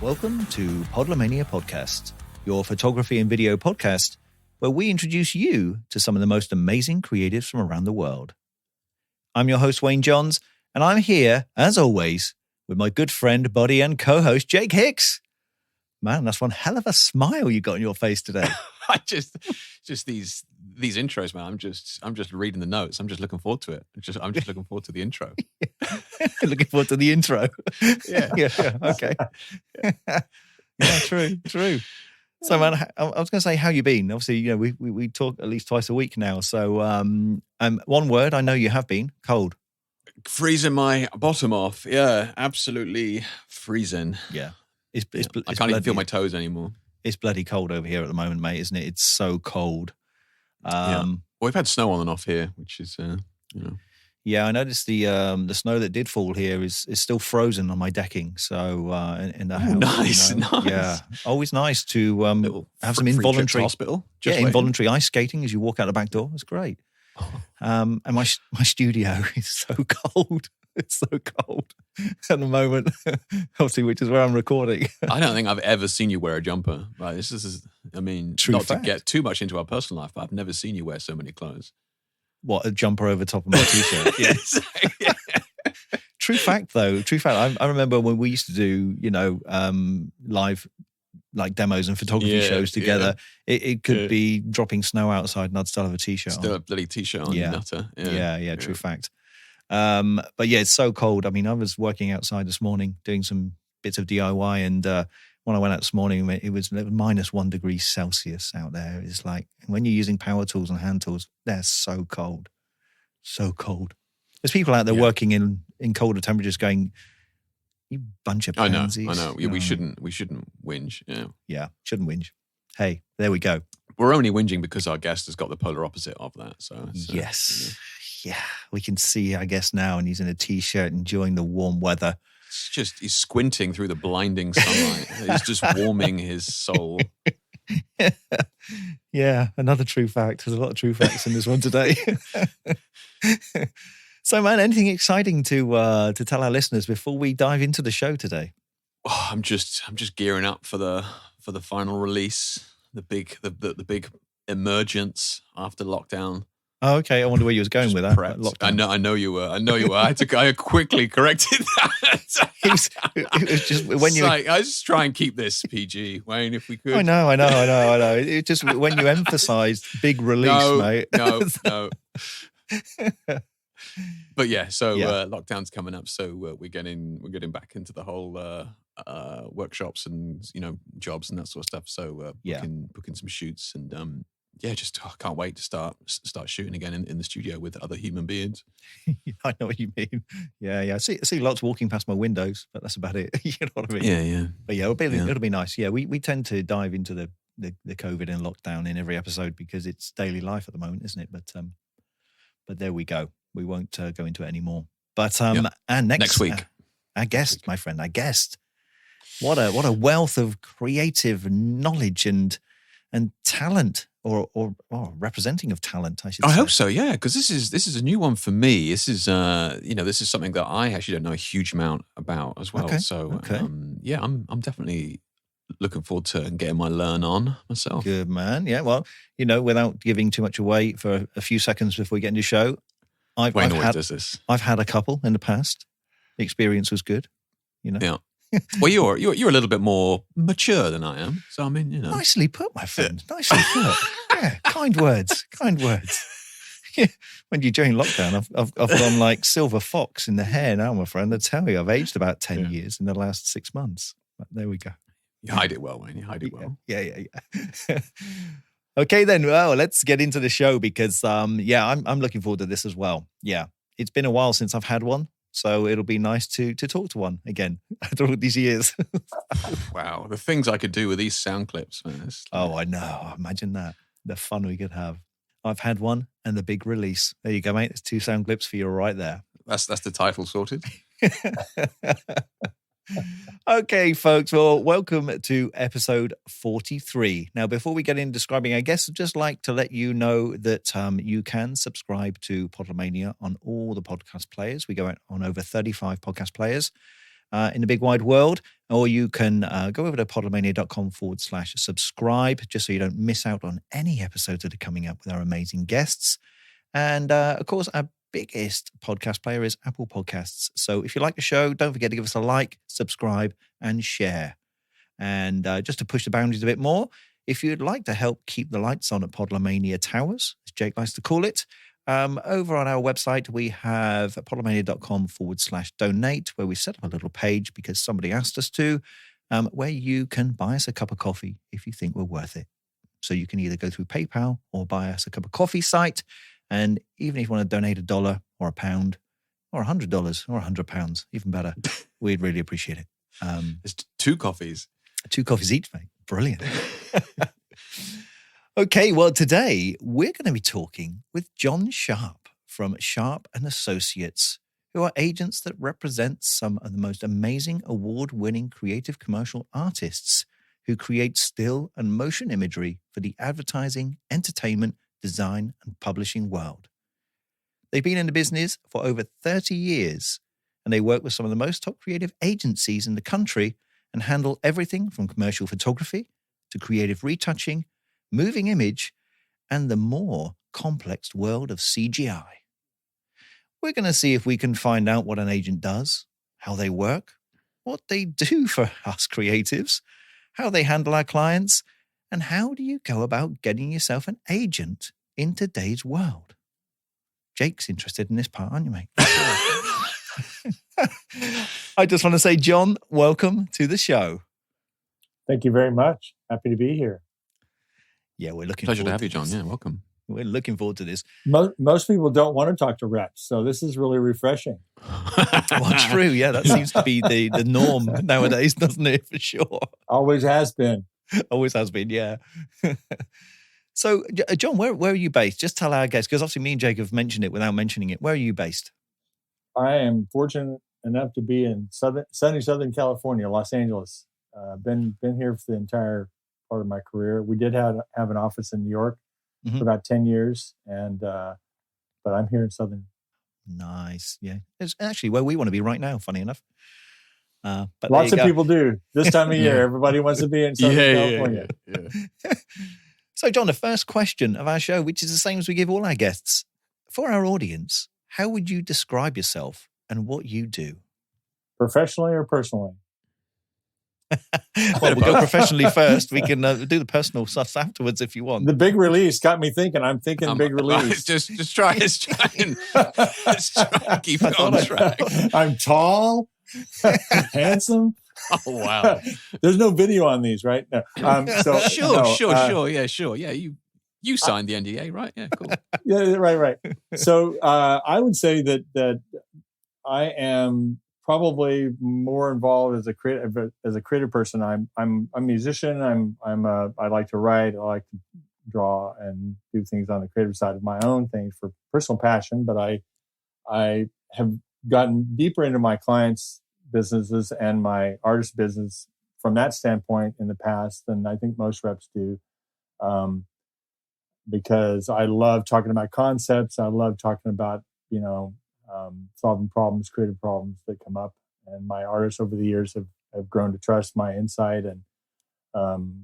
Welcome to Podlomania Podcast, your photography and video podcast, where we introduce you to some of the most amazing creatives from around the world. I'm your host, Wayne Johns, and I'm here, as always, with my good friend, buddy, and co-host, Jake Hicks. Man, that's one hell of a smile you got on your face today. I just these intros, man. I'm just reading the notes. I'm just looking forward to it. I'm just looking forward to the intro. Looking forward to the intro. Yeah. Yeah. Okay. Yeah, true. So, man, I was going to say, how you been? Obviously, you know, we talk at least twice a week now. So, one word, I know you have been cold. Freezing my bottom off. Yeah, absolutely freezing. Yeah. I can't even feel my toes anymore. It's bloody cold over here at the moment, mate, isn't it? It's so cold. Well, we've had snow on and off here, which is, Yeah, I noticed the snow that did fall here is still frozen on my decking. So in the house, nice. Yeah, always nice to have some free trip to involuntary hospital. Involuntary ice skating as you walk out the back door. It's great. And my studio is so cold. It's so cold at the moment, obviously, which is where I'm recording. I don't think I've ever seen you wear a jumper. Like, this is, I mean, True not fact. to get too much into our personal life, but I've never seen you wear so many clothes. What, a jumper over top of my t-shirt? Yes. True fact, though. True fact. I remember when we used to do, live like demos and photography shows together. It could be dropping snow outside, and I'd still have a t-shirt Still on. a bloody t-shirt on, you nutter. Yeah. True fact. But yeah, it's so cold. I mean, I was working outside this morning doing some bits of DIY, and when I went out this morning, it was minus 1 degree Celsius out there. It's like when you're using power tools and hand tools, they're so cold. So cold. There's people out there working in colder temperatures going, you bunch of pansies. I know. We shouldn't whinge. Yeah, shouldn't whinge. Hey, there we go. We're only whinging because our guest has got the polar opposite of that. So yes. Yeah, we can see, I guess, now, and he's in a t-shirt enjoying the warm weather. He's squinting through the blinding sunlight. He's just warming his soul. Yeah, another true fact. There's a lot of true facts in this one today. So, man, anything exciting to tell our listeners before we dive into the show today? Oh, I'm just gearing up for the final release, the big emergence after lockdown. Oh, okay. I wonder where you was going with that. I know you were. I quickly corrected that. It was just when I just try and keep this PG, Wayne, if we could. I know. It just when you emphasised big release, mate. No. But yeah, so lockdown's coming up, so we're getting back into the whole workshops and jobs and that sort of stuff. So booking some shoots and. I can't wait to start shooting again in the studio with other human beings. I know what you mean. Yeah. I see lots walking past my windows, but that's about it. You know what I mean? Yeah. But yeah, it'll be nice. Yeah, we tend to dive into the COVID and lockdown in every episode because it's daily life at the moment, isn't it? But there we go. We won't go into it anymore. But and next week, our guest, my friend, our guest. What a wealth of creative knowledge and talent. Or representing of talent, I should say. I hope so, yeah, because this is a new one for me. This is this is something that I actually don't know a huge amount about as well. Okay. So I'm definitely looking forward to getting my learn on myself. Good man. Yeah, well, without giving too much away for a few seconds before we get into the show, I've had a couple in the past. The experience was good. Yeah. Well, you're a little bit more mature than I am, so I mean, Nicely put, my friend. Nicely put. Yeah, kind words. Yeah. When you're during lockdown, I've gone like silver fox in the hair now, my friend. I tell you, I've aged about 10 years in the last 6 months. But there we go. You hide it well, Wayne. You hide it well. Yeah. Okay, then. Well, let's get into the show because, I'm looking forward to this as well. Yeah, it's been a while since I've had one. So it'll be nice to talk to one again after all these years. Wow, the things I could do with these sound clips, man. Oh, I know. Imagine that. The fun we could have. I've had one and the big release. There you go, mate. There's 2 sound clips for you right there. That's the title sorted. Okay, folks. Well, welcome to episode 43. Now, before we get into describing, I guess I'd just like to let you know that you can subscribe to Podlomania on all the podcast players. We go out on over 35 podcast players in the big wide world. Or you can go over to podlemania.com/subscribe, just so you don't miss out on any episodes that are coming up with our amazing guests. And of course, our biggest podcast player is Apple Podcasts. So if you like the show, don't forget to give us a like, subscribe, and share. And just to push the boundaries a bit more, if you'd like to help keep the lights on at Podlemania Towers, as Jake likes to call it, over on our website, we have podlemania.com/donate, where we set up a little page because somebody asked us to, where you can buy us a cup of coffee if you think we're worth it. So you can either go through PayPal or buy us a cup of coffee site. And even if you want to donate $1 or £1 or $100 or £100, even better, we'd really appreciate it. It's 2 coffees. 2 coffees each, mate. Brilliant. Okay, well, today we're going to be talking with John Sharpe from Sharpe & Associates, who are agents that represent some of the most amazing award-winning creative commercial artists who create still and motion imagery for the advertising, entertainment, design, and publishing world. They've been in the business for over 30 years, and they work with some of the most top creative agencies in the country and handle everything from commercial photography to creative retouching, moving image, and the more complex world of CGI. We're going to see if we can find out what an agent does, how they work, what they do for us creatives, how they handle our clients, and how do you go about getting yourself an agent in today's world? Jake's interested in this part, aren't you, mate? I just want to say, John, welcome to the show. Thank you very much. Happy to be here. Yeah, we're looking Pleasure forward to have you, this. John. Yeah, welcome. We're looking forward to this. Most people don't want to talk to reps, so this is really refreshing. Well, true. Yeah, that seems to be the norm nowadays, doesn't it? For sure. Always has been. Always has been, yeah. So, John, where are you based? Just tell our guests, because obviously me and Jake have mentioned it without mentioning it. Where are you based? I am fortunate enough to be in sunny Southern California, Los Angeles. Been here for the entire part of my career. We did have an office in New York for about 10 years, and but I'm here in Southern. Nice, yeah. It's actually where we want to be right now, funny enough. But lots of people do. This time of year, everybody wants to be in Southern California. Yeah. So, John, the first question of our show, which is the same as we give all our guests, for our audience, how would you describe yourself and what you do? Professionally or personally? Well, we'll go professionally first. We can do the personal stuff afterwards if you want. The big release got me thinking. I'm thinking big release. Just try and keep it on track. I'm tall, handsome. Oh, wow. There's no video on these, right? No. Sure. Yeah, you signed the NDA, right? Yeah, cool. Yeah, right. So I would say that I am probably more involved as a creative person. I'm a musician. I like to write. I like to draw and do things on the creative side of my own things for personal passion. But I have gotten deeper into my clients' businesses and my artist business from that standpoint in the past than I think most reps do, because I love talking about concepts. I love talking about solving problems, creative problems that come up. And my artists over the years have grown to trust my insight, and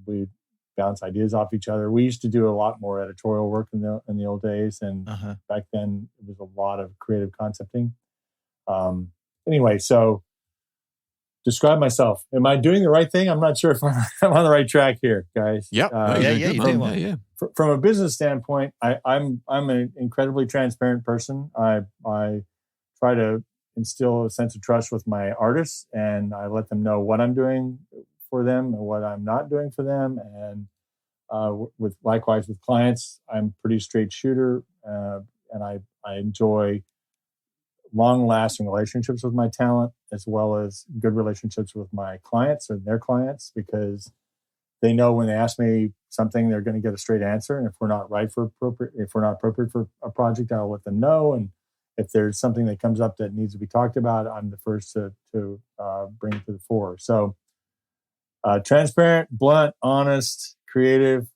we bounce ideas off each other. We used to do a lot more editorial work in the old days, and back then it was a lot of creative concepting. Anyway, so describe myself. Am I doing the right thing? I'm not sure if I'm on the right track here, guys. Yep. You do. Yeah. From a business standpoint, I'm an incredibly transparent person. I try to instill a sense of trust with my artists, and I let them know what I'm doing for them and what I'm not doing for them. And likewise with clients, I'm pretty straight shooter, and I enjoy long-lasting relationships with my talent, as well as good relationships with my clients or their clients, because they know when they ask me something, they're going to get a straight answer. And if we're not appropriate for a project, I'll let them know. And if there's something that comes up that needs to be talked about, I'm the first to bring it to the fore. So transparent, blunt, honest, creative,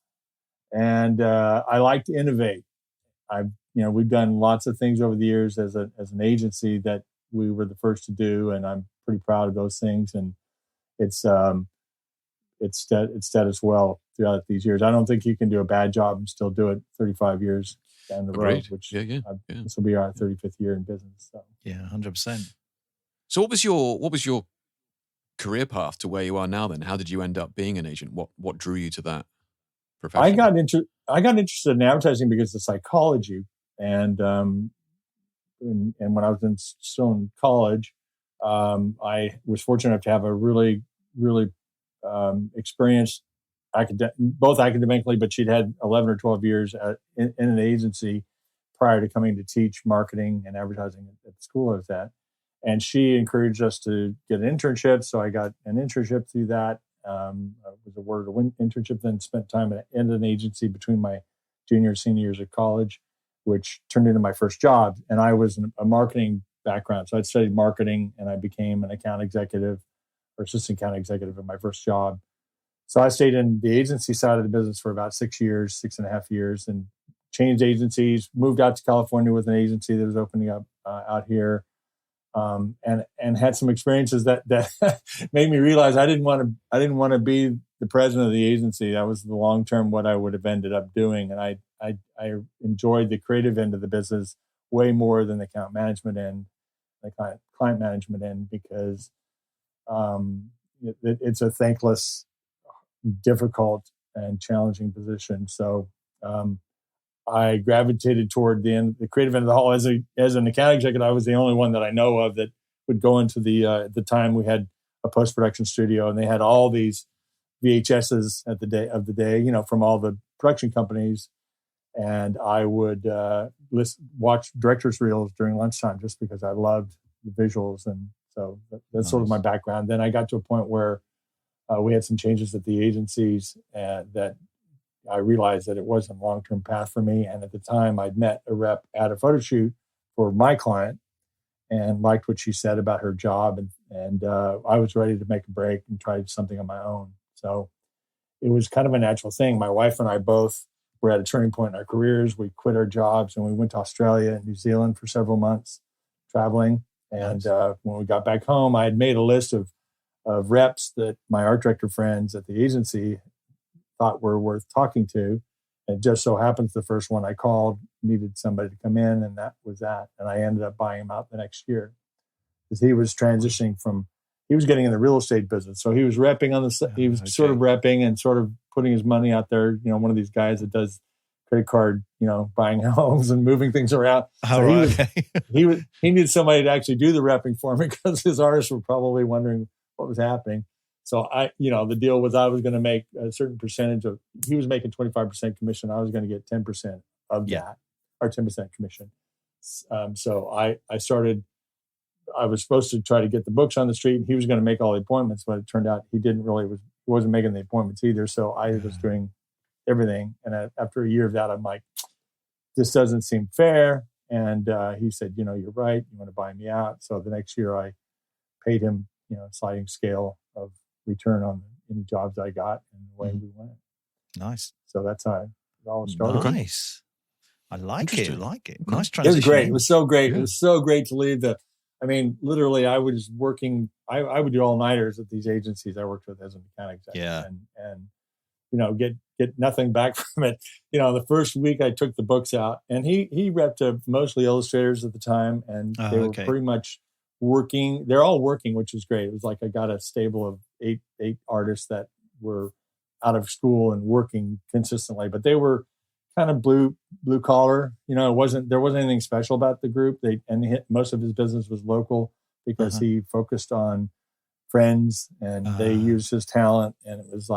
and I like to innovate. We've done lots of things over the years as an agency that we were the first to do, and I'm pretty proud of those things. And it's status well throughout these years. I don't think you can do a bad job and still do it 35 years down the road, which this will be our 35th year in business. So. Yeah, 100%. So what was your career path to where you are now then? How did you end up being an agent? What drew you to that profession? I got interested in advertising because of psychology. And when I was still in college, I was fortunate enough to have a really, really experienced both academically, but she'd had 11 or 12 years in an agency prior to coming to teach marketing and advertising at the school I was at. And she encouraged us to get an internship. So I got an internship through that. It was awarded an internship, then spent time in an agency between my junior and senior years of college, which turned into my first job. And I was a marketing background. So I'd studied marketing and I became an account executive or assistant account executive in my first job. So I stayed in the agency side of the business for about 6.5 years, and changed agencies, moved out to California with an agency that was opening up out here. And had some experiences that made me realize I didn't want to be the president of the agency. That was the long term what I would have ended up doing. And I enjoyed the creative end of the business way more than the account management end, the client management end, because it's a thankless, difficult, and challenging position. So I gravitated toward the creative end of the hall. As an account executive, I was the only one that I know of that would go into at the time we had a post-production studio, and they had all these VHSs at the day, from all the production companies. And I would watch director's reels during lunchtime just because I loved the visuals. And so that's sort of my background. Then I got to a point where we had some changes at the agencies that I realized that it wasn't a long-term path for me. And at the time, I'd met a rep at a photo shoot for my client and liked what she said about her job. And I was ready to make a break and try something on my own. So it was kind of a natural thing. My wife and I both were at a turning point in our careers. We quit our jobs and we went to Australia and New Zealand for several months traveling. And when we got back home, I had made a list of reps that my art director friends at the agency thought were worth talking to. And it just so happens the first one I called needed somebody to come in, and that was that. And I ended up buying him out the next year because he was transitioning he was getting in the real estate business. So he was repping he was sort of repping and sort of putting his money out there, one of these guys that does credit card, buying homes and moving things around. He needed somebody to actually do the repping for me because his artists were probably wondering what was happening. So the deal was I was going to make a certain percentage he was making 25% commission. I was going to get 10% of that, or 10% commission. So I was supposed to try to get the books on the street, and he was going to make all the appointments, but it turned out he wasn't making the appointments either. So I was doing everything. And after a year of that, I'm like, this doesn't seem fair. And he said, you're right. You want to buy me out? So the next year I paid him, a sliding scale of return on any jobs I got, and away we went. Nice. So that's how it all started. Nice. I like it. Nice transition. It was great. It was so great. Yeah. It was so great to leave literally I was working, I would do all-nighters at these agencies I worked with as an account executive and get nothing back from it. The first week I took the books out, and he repped mostly illustrators at the time, and they were pretty much working. They're all working, which is great. It was like I got a stable of eight artists that were out of school and working consistently, but they were kind of blue collar. There wasn't anything special about the group. Most of his business was local because he focused on friends, and they used his talent, and it was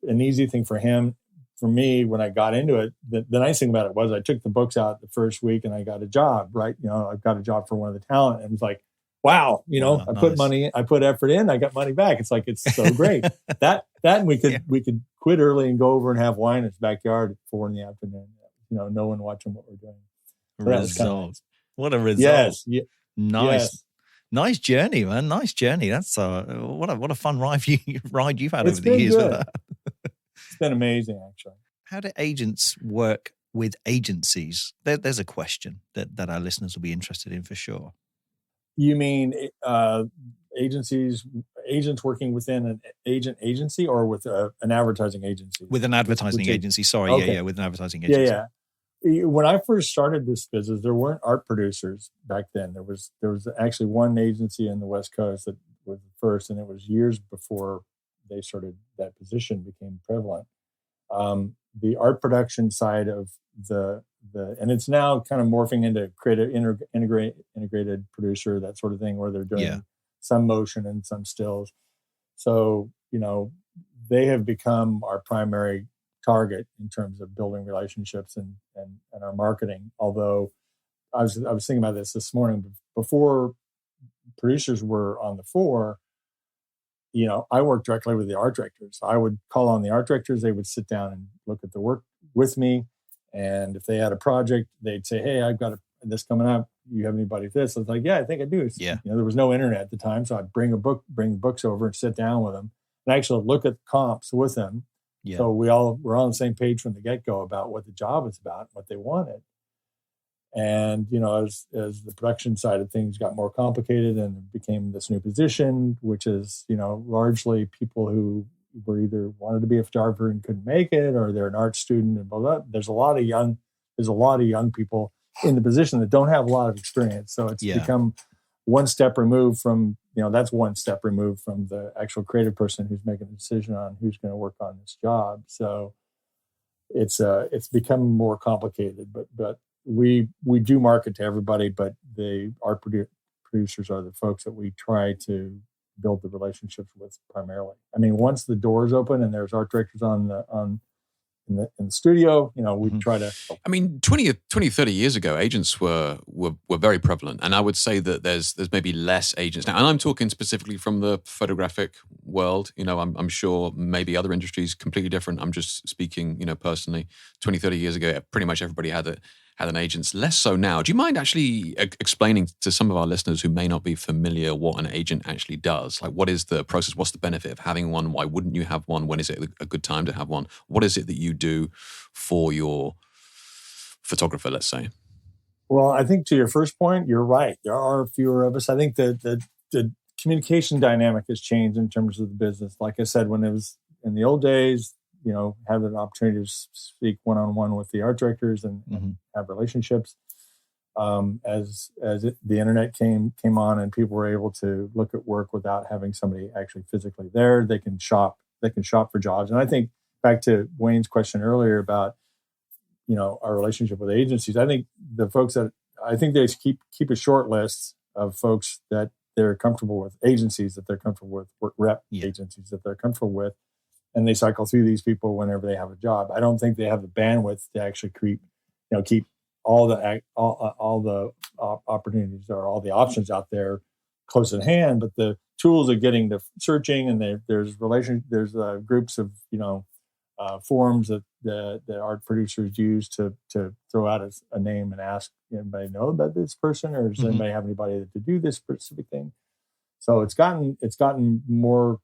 an easy thing for him. For me, when I got into it, the nice thing about it was I took the books out the first week and I got a job, right? I got a job for one of the talent, and it was like, wow, I put money, I put effort in, I got money back. It's like, it's so great. that we could quit early and go over and have wine in his backyard at 4 p.m. No one watching what we're doing. So what a result. Yes. Yeah. Nice. Yes. Nice journey, man. Nice journey. That's what a fun ride you've had over the years with that. It's been amazing, actually. How do agents work with agencies? There's a question that our listeners will be interested in for sure. You mean agencies agents working within an agent agency or with an advertising agency? With an advertising agency. Sorry. Okay. Yeah. With an advertising agency. Yeah. When I first started this business, there weren't art producers back then. There was actually one agency in the West Coast that was the first, and it was years before they started, that position became prevalent. The art production side of and it's now kind of morphing into creative integrated producer, that sort of thing, where they're doing some motion and some stills. So, they have become our primary target in terms of building relationships and our marketing. Although I was thinking about this morning, before producers were on the fore, I worked directly with the art directors. I would call on the art directors. They would sit down and look at the work with me. And if they had a project, they'd say, "Hey, I've got this coming up. You have anybody for this?" I was like, "Yeah, I think I do." There was no internet at the time. So I'd bring books over and sit down with them and actually look at comps with them. Yeah. So we're on the same page from the get-go about what the job is about, what they wanted. And, as the production side of things got more complicated and it became this new position, which is, largely people who were either wanted to be a photographer and couldn't make it, or they're an art student and blah, blah. There's a lot of young people in the position that don't have a lot of experience. So it's become one step removed from, that's one step removed from the actual creative person who's making the decision on who's going to work on this job. So it's become more complicated, but we do market to everybody, but the art producers are the folks that we try to build the relationships with primarily. I mean, once the doors open and there's art directors in the studio, we try to. I mean, 20, 30 years ago, agents were very prevalent, and I would say that there's maybe less agents now. And I'm talking specifically from the photographic world. I'm sure maybe other industries completely different. I'm just speaking, personally. 20, 30 years ago, pretty much everybody had an agent. Less so now. Do you mind actually explaining to some of our listeners who may not be familiar what an agent actually does? Like, what is the process? What's the benefit of having one? Why wouldn't you have one? When is it a good time to have one? What is it that you do for your photographer, let's say? Well, I think to your first point, you're right. There are fewer of us. I think that the communication dynamic has changed in terms of the business. Like I said, when it was in the old days, have an opportunity to speak one-on-one with the art directors and have relationships. As the internet came on and people were able to look at work without having somebody actually physically there, they can shop for jobs. And I think back to Wayne's question earlier about, our relationship with agencies, I think the folks they keep a short list of folks that they're comfortable with, agencies that they're comfortable with, rep agencies that they're comfortable with. And they cycle through these people whenever they have a job. I don't think they have the bandwidth to actually keep all the opportunities or all the options out there close at hand. But the tools of getting the searching, and there's groups of forums that the art producers use to throw out a name and ask, anybody know about this person, or does anybody have anybody to do this specific thing? So it's gotten more.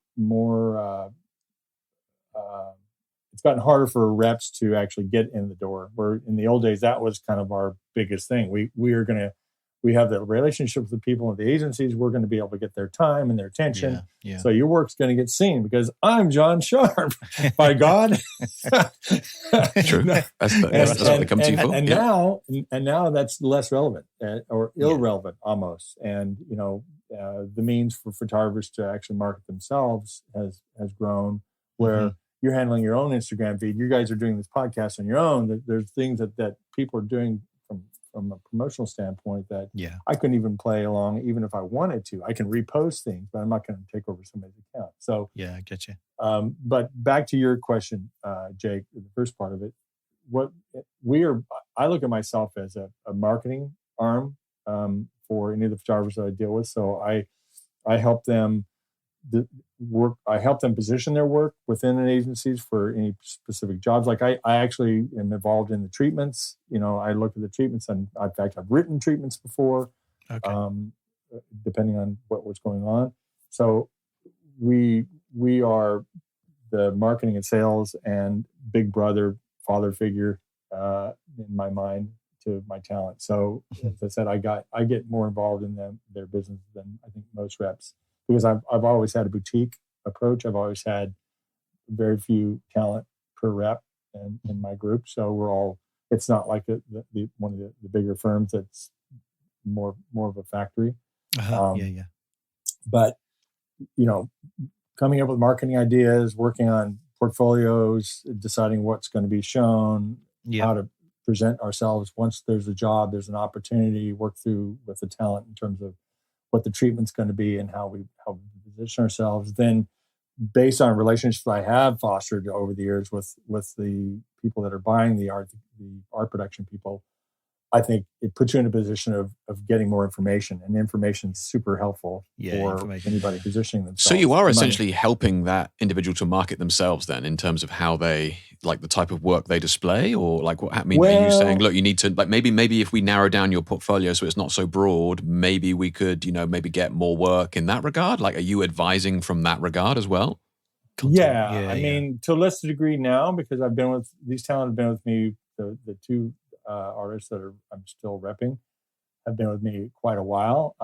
It's gotten harder for reps to actually get in the door. Where in the old days, that was kind of our biggest thing. We have the relationship with the people at the agencies. We're going to be able to get their time and their attention. Yeah. So your work's going to get seen because I'm John Sharpe, by God. True. That's what they come to you for. And now that's less relevant or irrelevant almost. And the means for photographers to actually market themselves has grown where. You're handling your own Instagram feed. You guys are doing this podcast on your own. There's things that people are doing from a promotional standpoint that I couldn't even play along, even if I wanted to. I can repost things, but I'm not going to take over somebody's account. So I get you. But back to your question, Jake, the first part of it. I look at myself as a marketing arm for any of the photographers that I deal with. So I help them. I help them position their work within an agencies for any specific jobs. Like I actually am involved in the treatments. I look at the treatments, and in fact, I've written treatments before, depending on what was going on. So we are the marketing and sales and big brother, father figure in my mind to my talent. So as I said, I get more involved in their business than I think most reps. because I've always had a boutique approach. I've always had very few talent per rep in my group. So it's not like one of the bigger firms that's more of a factory. But, coming up with marketing ideas, working on portfolios, deciding what's going to be shown, how to present ourselves. Once there's a job, there's an opportunity, work through with the talent in terms of what the treatment's going to be and how we position ourselves. Then, based on relationships I have fostered over the years with the people that are buying the art production people, I think it puts you in a position of getting more information, and information is super helpful for anybody positioning themselves. So you are essentially helping that individual to market themselves then, in terms of how they, like the type of work they display, or like what, are you saying, look, you need to, like maybe if we narrow down your portfolio so it's not so broad, maybe we could, maybe get more work in that regard? Like, are you advising from that regard as well? I mean, to a lesser degree now, because I've been with, these talent have been with me, the two artists that I'm still repping have been with me quite a while.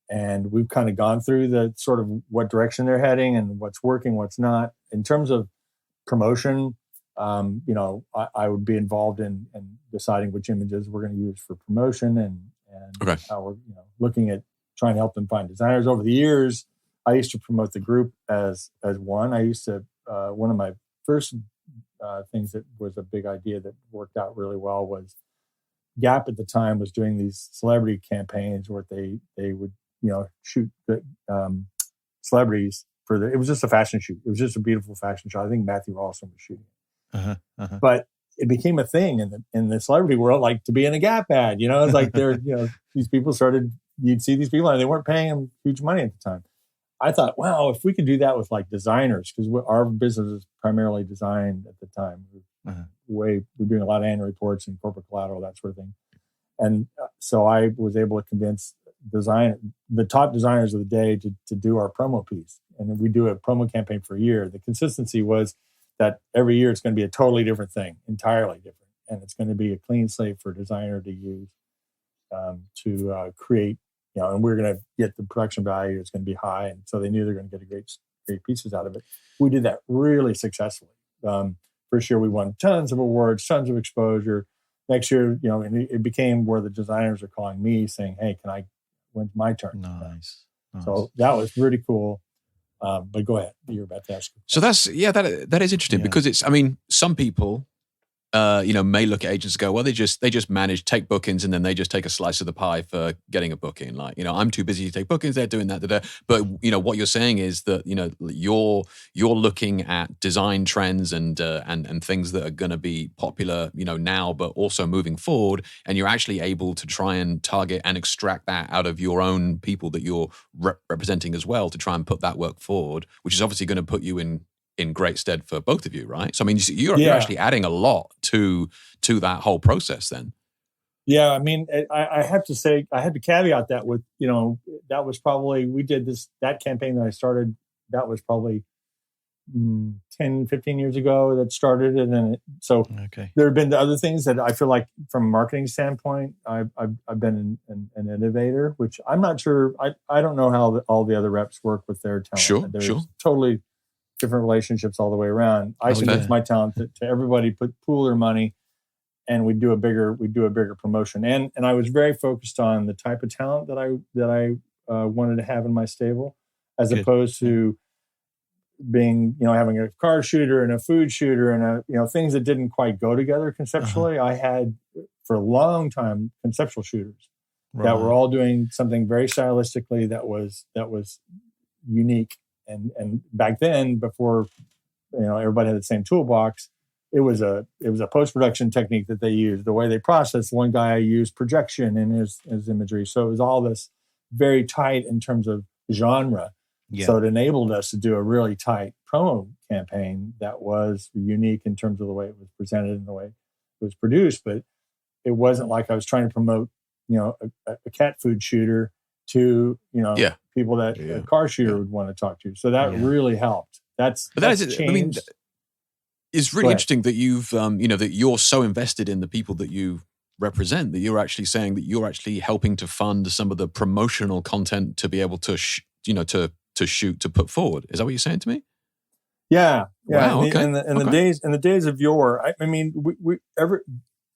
And we've kind of gone through the sort of what direction they're heading and what's working, what's not. In terms of promotion, I would be involved in deciding which images we're going to use for promotion and how we're looking at trying to help them find designers. Over the years, I used to promote the group as one. I used to, one of my first things that was a big idea that worked out really well was Gap at the time was doing these celebrity campaigns where they would, shoot the celebrities it was just a fashion shoot. It was just a beautiful fashion show. I think Matthew Rawson was shooting it. But it became a thing in the celebrity world, like to be in a Gap ad, it's like these people you'd see these people and they weren't paying them huge money at the time. I thought, wow, if we could do that with like designers, because our business is primarily designed at the time. We're doing a lot of annual reports and corporate collateral, that sort of thing. And so I was able to convince the top designers of the day to do our promo piece. And we do a promo campaign for a year. The consistency was that every year it's going to be a totally different thing, entirely different. And it's going to be a clean slate for a designer to use to create, and we're going to get the production value. It's going to be high. And so they knew they're going to get great pieces out of it. We did that really successfully. First year we won tons of awards, tons of exposure. Next year, and it became where the designers are calling me saying, hey, when's my turn? Nice. So that was really cool. But go ahead. You're about to ask. So that is interesting because some people, may look at agents and go, well, they just take bookings and then they just take a slice of the pie for getting a booking. Like, I'm too busy to take bookings. They're doing that. But what you're saying is that you're looking at design trends and things that are going to be popular, now, but also moving forward. And you're actually able to try and target and extract that out of your own people that you're representing as well, to try and put that work forward, which is obviously going to put you in great stead for both of you, right? So, you're actually adding a lot to that whole process then. Yeah, I have to say, I had to caveat that with, that was probably, we did that campaign that I started, that was probably 10, 15 years ago that started it. And there have been other things that I feel like from a marketing standpoint, I've been an innovator, which I'm not sure, I don't know how all the other reps work with their talent. Sure. Totally different relationships all the way around. I convince my talent to everybody pool their money, and we do a bigger promotion. And I was very focused on the type of talent that I wanted to have in my stable, as opposed to being, having a car shooter and a food shooter and things that didn't quite go together conceptually. I had for a long time conceptual shooters that were all doing something very stylistically that was unique. And back then, before everybody had the same toolbox, it was a post-production technique that they used. The way they processed, one guy used projection in his imagery, so it was all this very tight in terms of genre. Yeah. So it enabled us to do a really tight promo campaign that was unique in terms of the way it was presented and the way it was produced. But it wasn't like I was trying to promote, a cat food shooter to people that a car shooter would want to talk to. So that really helped. That's changed. It's really interesting that you've that you're so invested in the people that you represent that you're actually saying that you're actually helping to fund some of the promotional content to be able to to shoot, to put forward. Is that what you're saying to me? Yeah. Wow, okay. In the days of yore, I mean, we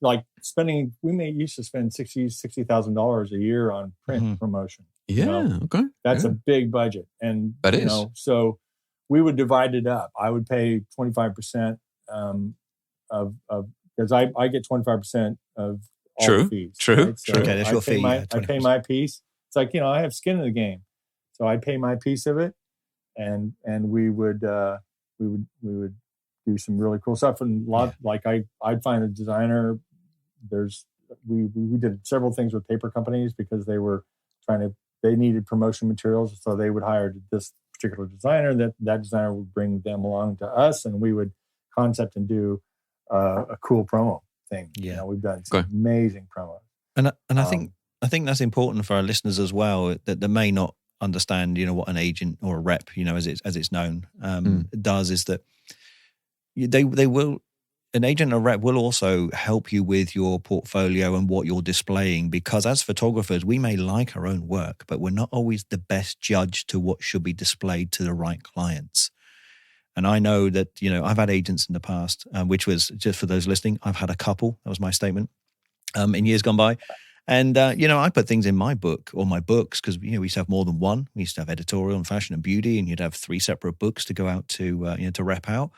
used to spend $60,000 a year on print promotion. Yeah. Okay. That's a big budget. And that is. So we would divide it up. I would pay 25% of because I get 25% of all the fees. True. Right? So okay, that's your fee. I pay my piece. It's like, I have skin in the game. So I pay my piece of it, and we would do some really cool stuff. And I'd find a designer. We did several things with paper companies because they needed promotion materials, so they would hire this particular designer. That designer would bring them along to us, and we would concept and do a cool promo thing. Yeah, we've done some amazing promos. And I think that's important for our listeners as well, that they may not understand, what an agent or a rep, as it's known, does, is that they will. An agent or rep will also help you with your portfolio and what you're displaying, because as photographers, we may like our own work, but we're not always the best judge to what should be displayed to the right clients. And I know that, I've had agents in the past, which was, just for those listening, I've had a couple, that was my statement, in years gone by. And, I put things in my book or my books because, we used to have more than one. We used to have editorial and fashion and beauty, and you'd have 3 separate books to go out to, to rep out.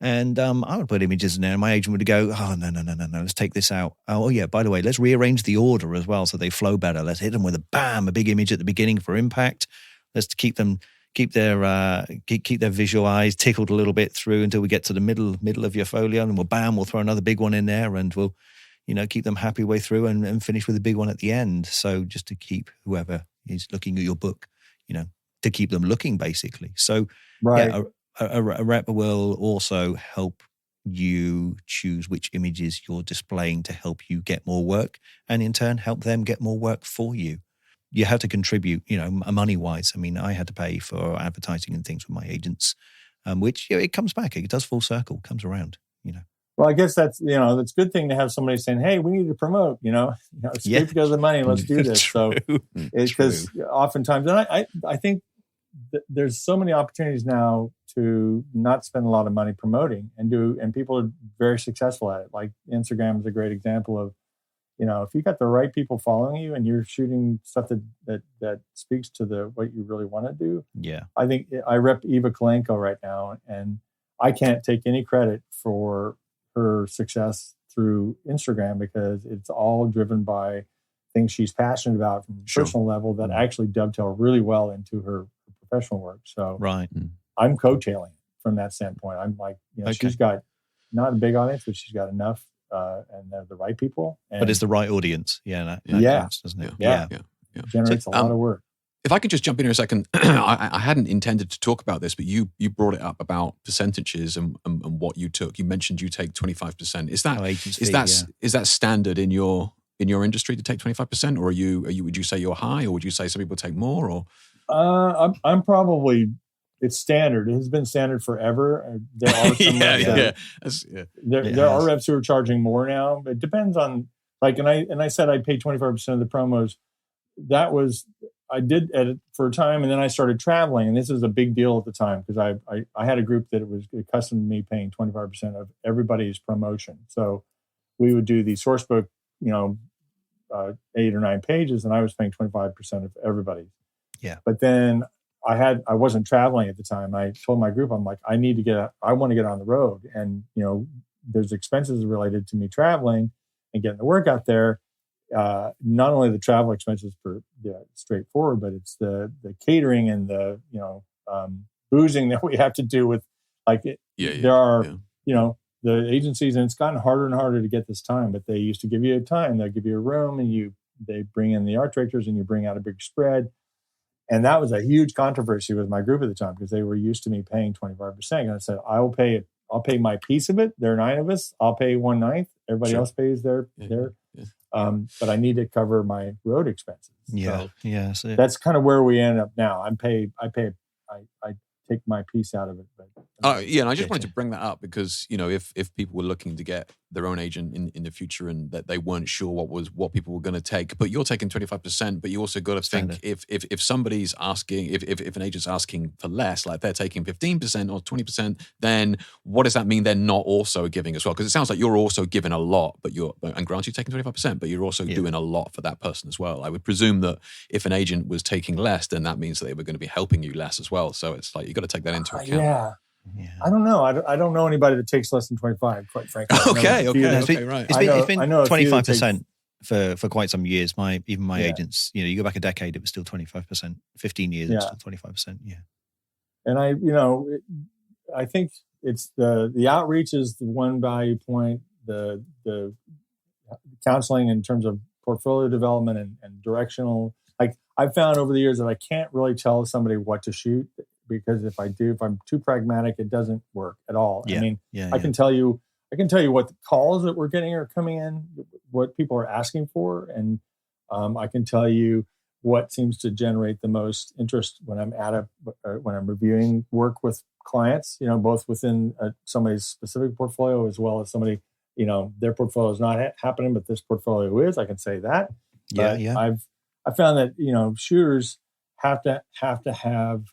And I would put images in there, and my agent would go, "Oh, no, let's take this out. Oh, yeah, by the way, let's rearrange the order as well so they flow better. Let's hit them with a big image at the beginning for impact. Let's keep their visual eyes tickled a little bit through until we get to the middle of your folio, and we'll throw another big one in there, and we'll, keep them happy way through and finish with a big one at the end. So just to keep whoever is looking at your book, to keep them looking, basically. So, right. Yeah, a rep will also help you choose which images you're displaying to help you get more work, and in turn help them get more work for you. You have to contribute, money-wise. I mean, I had to pay for advertising and things with my agents, which it comes back. It does full circle, comes around, Well, I guess that's a good thing to have somebody saying, "Hey, we need to promote." It's great because of the money. Let's do this. So, because oftentimes, and I think there's so many opportunities now to not spend a lot of money promoting and people are very successful at it. Like Instagram is a great example of, if you got the right people following you and you're shooting stuff that speaks to what you really want to do. Yeah. I think I rep Eva Kolenko right now, and I can't take any credit for her success through Instagram because it's all driven by things she's passionate about from a personal level that actually dovetail really well into her professional work. So right. I'm coattailing from that standpoint. I'm like, she's got not a big audience, but she's got enough and they're the right people. But it's the right audience. Yeah. That counts, doesn't it? Yeah. Generates a lot of work. If I could just jump in here a second, I hadn't intended to talk about this, but you brought it up about percentages and what you took. You mentioned you take 25%. Is that standard in your industry to take 25%, or would you say you're high, or would you say some people take more? Or I'm probably, it's standard. It has been standard forever. There are some there are reps who are charging more now. It depends on and I said I paid 25% of the promos. That was, I did edit for a time, and then I started traveling, and this was a big deal at the time because I had a group that it was accustomed to me paying 25% of everybody's promotion. So we would do the source book, 8 or 9 pages, and I was paying 25% of everybody. Yeah. But then I wasn't traveling at the time. I told my group, I'm like, I want to get on the road, and there's expenses related to me traveling and getting the work out there. Not only the travel expenses for straightforward, but it's the catering and the boozing that we have to do with there are the agencies, and it's gotten harder and harder to get this time, but they used to give you a time. They'll give you a room, and they bring in the art directors, and you bring out a big spread. And that was a huge controversy with my group at the time because they were used to me paying 25%. And I said, I'll pay my piece of it. There are 9 of us. I'll pay 1/9. Everybody else pays their. But I need to cover my road expenses. Yeah. So So that's kind of where we end up now. I take my piece out of it. But Yeah, and I just wanted to bring that up because, if people were looking to get their own agent in the future and that they weren't sure what people were going to take, but you're taking 25%, but you also got to think if somebody's asking, if an agent's asking for less, like they're taking 15% or 20%, then what does that mean they're not also giving as well? Because it sounds like you're also giving a lot, and granted you're taking 25%, but you're also doing a lot for that person as well. I would presume that if an agent was taking less, then that means that they were going to be helping you less as well. So it's like, you got to take that into account. Yeah. I don't know. I don't know anybody that takes less than 25, quite frankly. Okay, right. It's been 25% for quite some years. Even my agents, you go back a decade, it was still 25%. 15 years, it was still 25%. Yeah. And I think it's the outreach is the one value point. The counseling in terms of portfolio development and directional. Like I've found over the years that I can't really tell somebody what to shoot. Because if I'm too pragmatic, it doesn't work at all. Yeah. I mean, I can tell you what the calls that we're getting are coming in, what people are asking for, and I can tell you what seems to generate the most interest when I'm when I'm reviewing work with clients. Both within somebody's specific portfolio as well as somebody, their portfolio is not happening, but this portfolio is. I can say that. But I found that shooters have to have.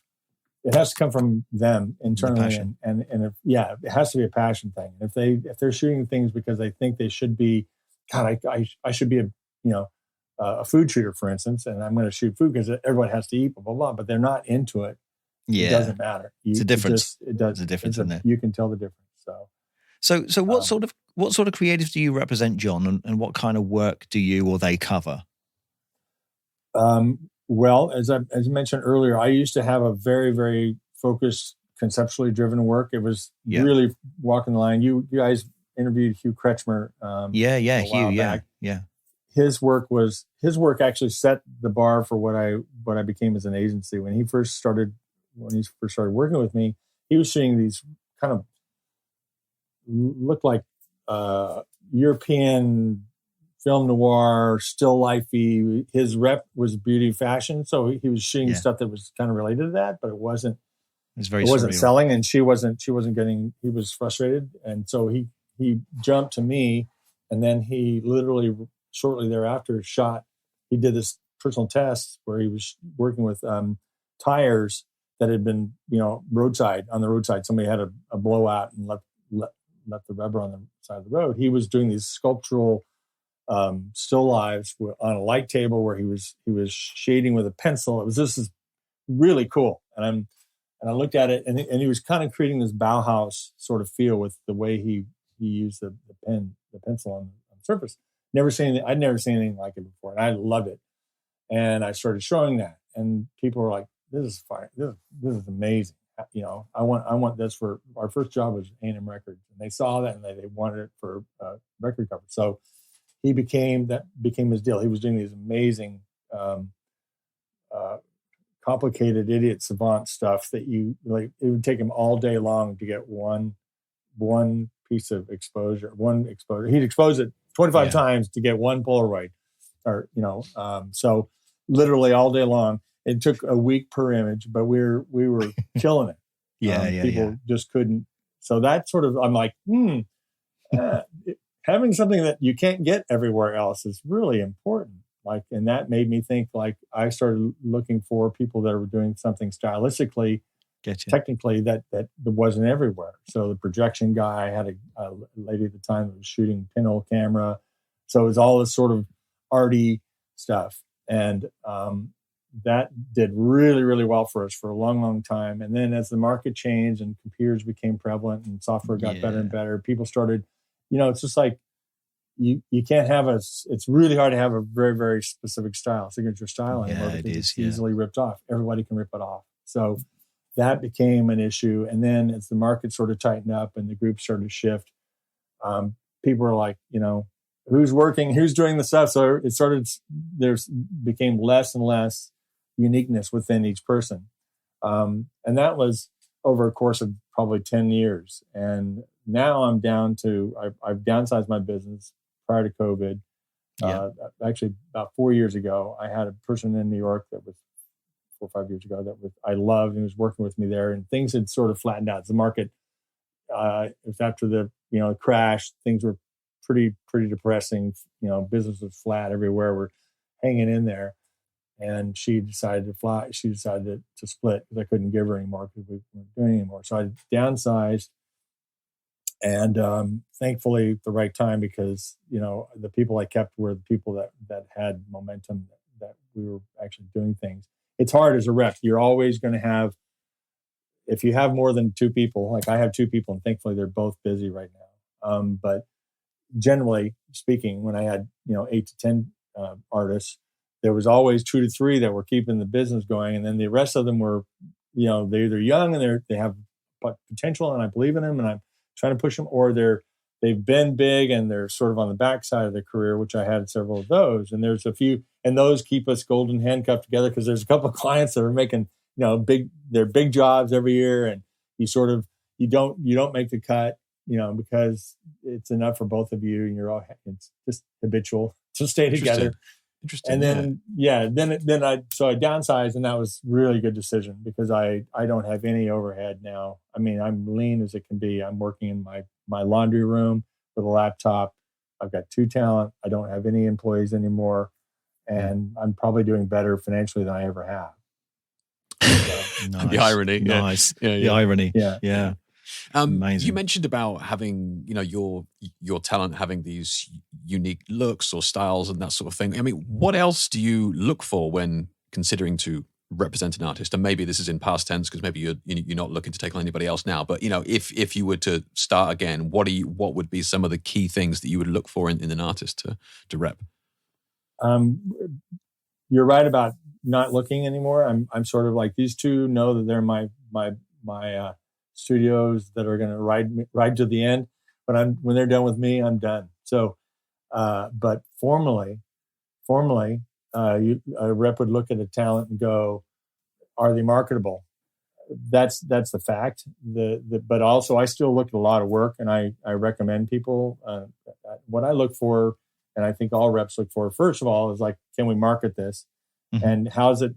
It has to come from them internally, and it has to be a passion thing. If they're shooting things because they think they should be, God, I should be a food shooter, for instance, and I'm going to shoot food because everyone has to eat, blah blah blah. But they're not into it. It doesn't matter. It's a difference. It does. It's a difference in there. You can tell the difference. So what sort of creatives do you represent, John, and what kind of work do you or they cover? Well, as I mentioned earlier, I used to have a very, very focused, conceptually driven work. It was really walking the line. You guys interviewed Hugh Kretschmer. Hugh, yeah. His work actually set the bar for what I became as an agency. When he first started working with me, he was shooting these kind of looked like European film noir, still lifey. His rep was beauty fashion, so he was shooting stuff that was kind of related to that, but it wasn't selling, and she wasn't getting. He was frustrated, and so he jumped to me, and then he literally shortly thereafter he did this personal test where he was working with tires that had been on the roadside. Somebody had a blowout and left the rubber on the side of the road. He was doing these sculptural still lives on a light table where he was shading with a pencil. This is really cool. And I looked at it and he was kind of creating this Bauhaus sort of feel with the way he used the pencil on the surface. I'd never seen anything like it before. And I loved it. And I started showing that, and people were like, this is fine. This is amazing. I want this for our first job was A&M Records, and they saw that and they wanted it for record cover. So he became his deal. He was doing these amazing, complicated idiot savant stuff that you like. It would take him all day long to get one piece of exposure. He'd expose it 25 times to get one Polaroid, or so literally all day long. It took a week per image, but we were killing it. People just couldn't. So that sort of, I'm like, having something that you can't get everywhere else is really important. Like, and that made me think, like, I started looking for people that were doing something stylistically, technically that wasn't everywhere. So the projection guy, I had a lady at the time that was shooting pinhole camera. So it was all this sort of arty stuff. And that did really, really well for us for a long, long time. And then as the market changed and computers became prevalent and software got better and better, people started, it's just like, you can't have it's really hard to have a very, very specific style, signature style anymore. Yeah, it is. It's easily ripped off. Everybody can rip it off. So that became an issue. And then as the market sort of tightened up and the group started to shift, people were like, who's working, who's doing the stuff. So became less and less uniqueness within each person. And that was over a course of probably 10 years. And now I'm down to, I've downsized my business prior to COVID. Actually, about 4 years ago, I had a person in New York that was 4 or 5 years ago I loved and was working with me there, and things had sort of flattened out. The market it was after the crash. Things were pretty depressing. Business was flat everywhere. We're hanging in there, and she decided to fly. She decided to split because I couldn't give her anymore because we weren't doing anymore. So I downsized, and thankfully at the right time, because the people I kept were the people that had momentum, that we were actually doing things. It's hard as a rep. You're always going to have, if you have more than two people, like I have two people, and thankfully they're both busy right now. But generally speaking, when I had 8 to 10 artists, there was always 2 to 3 that were keeping the business going, and then the rest of them were, they're either young and they have potential, and I believe in them, and I'm trying to push them, or they've been big and they're sort of on the backside of their career, which I had several of those, and there's a few, and those keep us golden handcuffed together, because there's a couple of clients that are making big jobs every year, and you don't make the cut, because it's enough for both of you, and it's just habitual to stay together. Interesting. And then I downsized, and that was really good decision, because I don't have any overhead now. I mean, I'm lean as it can be. I'm working in my laundry room with a laptop. I've got 2 talent. I don't have any employees anymore, and I'm probably doing better financially than I ever have. Nice. The irony. Nice. Yeah. The irony. Yeah. Amazing. You mentioned about having, your talent having these unique looks or styles and that sort of thing. I mean, what else do you look for when considering to represent an artist? And maybe this is in past tense, because maybe you're not looking to take on anybody else now. But if you were to start again, what would be some of the key things that you would look for in an artist to rep? You're right about not looking anymore. I'm sort of like, these two know that they're my studios that are going to ride to the end. But when they're done with me, I'm done. So, but formally, a rep would look at a talent and go, "Are they marketable?" That's the fact. But also, I still look at a lot of work, and I recommend people. What I look for, and I think all reps look for, first of all, is like, can we market this? Mm-hmm. And how does it?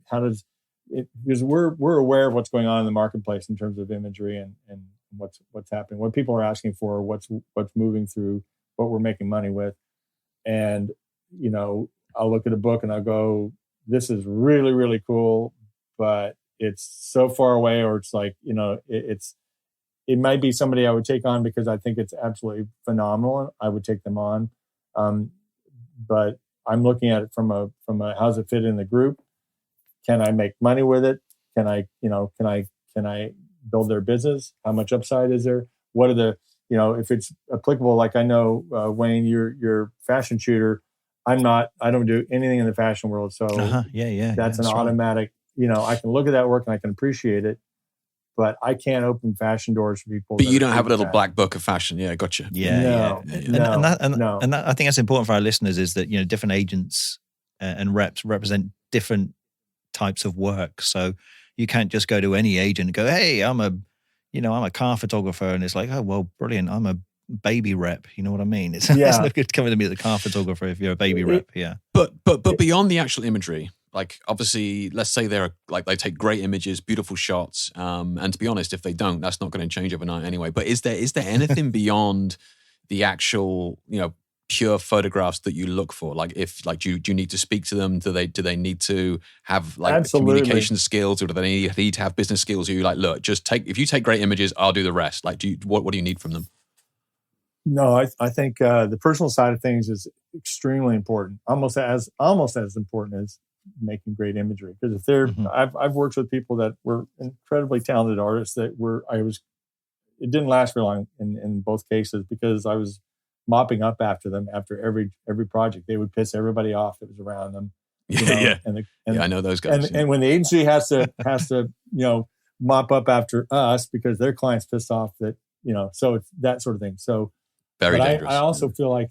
Because we're aware of what's going on in the marketplace in terms of imagery and what's happening, what people are asking for, what's moving through, what we're making money with. And I'll look at a book and I'll go, this is really, really cool, but it's so far away, or it's like, it might be somebody I would take on because I think it's absolutely phenomenal. I would take them on. But I'm looking at it from a how's it fit in the group? Can I make money with it? Can I build their business? How much upside is there? What are the, if it's applicable, like I know, Wayne, you're a fashion shooter. I don't do anything in the fashion world. So that's an automatic, I can look at that work and I can appreciate it, but I can't open fashion doors for people. But you don't have a little black book of fashion. Yeah, gotcha. Yeah. And that, I think that's important for our listeners, is that, different agents and reps represent different types of work. So you can't just go to any agent and go, "Hey, I'm a car photographer," and it's like, "Oh, well, brilliant. I'm a baby rep." You know what I mean? It's no good coming to me as a car photographer if you're a baby rep. Yeah. But beyond the actual imagery, like obviously, let's say they take great images, beautiful shots, and to be honest, if they don't, that's not going to change overnight anyway. But is there anything beyond the actual, pure photographs that you look for? Like, do you need to speak to them? Do they need to have communication skills, or do they need to have business skills? Or you like, look, if you take great images, I'll do the rest. Like, what do you need from them? No, I think the personal side of things is extremely important, almost as important as making great imagery. Because if they're, I've worked with people that were incredibly talented artists that it didn't last very long in both cases, because I was mopping up after them after every project. They would piss everybody off that was around them. Yeah. I know those guys. And when the agency has to mop up after us because their clients pissed off, that so it's that sort of thing. So very dangerous. I also feel like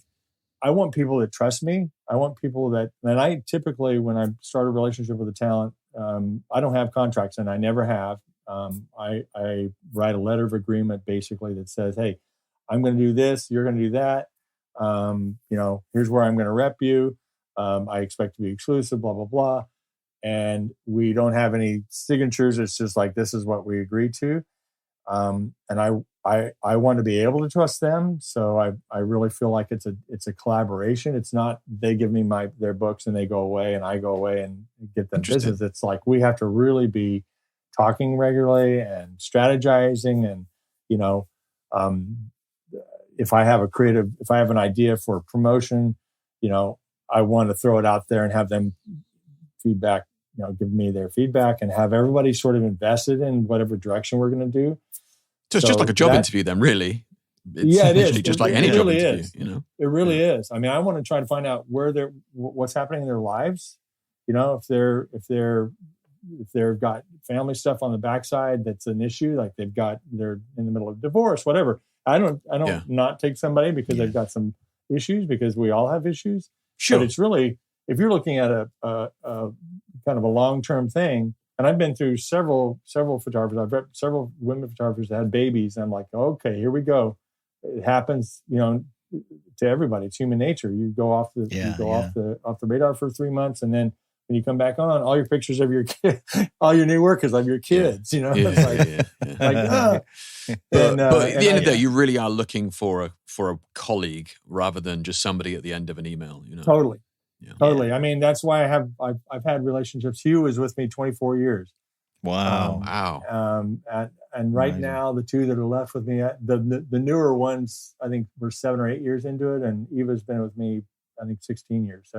I want people that trust me. I want people that, and I typically, when I start a relationship with a talent, I don't have contracts, and I never have. I write a letter of agreement basically that says, "Hey, I'm going to do this. You're going to do that. Here's where I'm going to rep you. I expect to be exclusive, blah, blah, blah." And we don't have any signatures. It's just like, this is what we agreed to. And I want to be able to trust them. So I really feel like it's a collaboration. It's not they give me their books and they go away and I go away and get them business. It's like we have to really be talking regularly and strategizing. And, if I have an idea for a promotion, I want to throw it out there and have them feedback, give me their feedback and have everybody sort of invested in whatever direction we're going to do. So it's just like a job interview then, really. It is. Just like any job interview, It really is. I mean, I want to try to find out what's happening in their lives. If they've got family stuff on the backside that's an issue, like they're in the middle of divorce, whatever. I don't not take somebody because they've got some issues, because we all have issues. Sure. But it's really, if you're looking at a kind of a long-term thing, and I've been through several photographers. I've read several women photographers that had babies. And I'm like, okay, here we go. It happens, to everybody. It's human nature. You go off the radar for 3 months, and then when you come back on, all your pictures of your kid, all your new work is of your kids. It's But at the end of the day, you really are looking for a colleague rather than just somebody at the end of an email. Totally. Yeah. Totally. I mean, that's why I've had relationships. Hugh was with me 24 years. Wow. And right now, the two that are left with me, the newer ones, I think we're 7 or 8 years into it. And Eva's been with me, I think 17 years.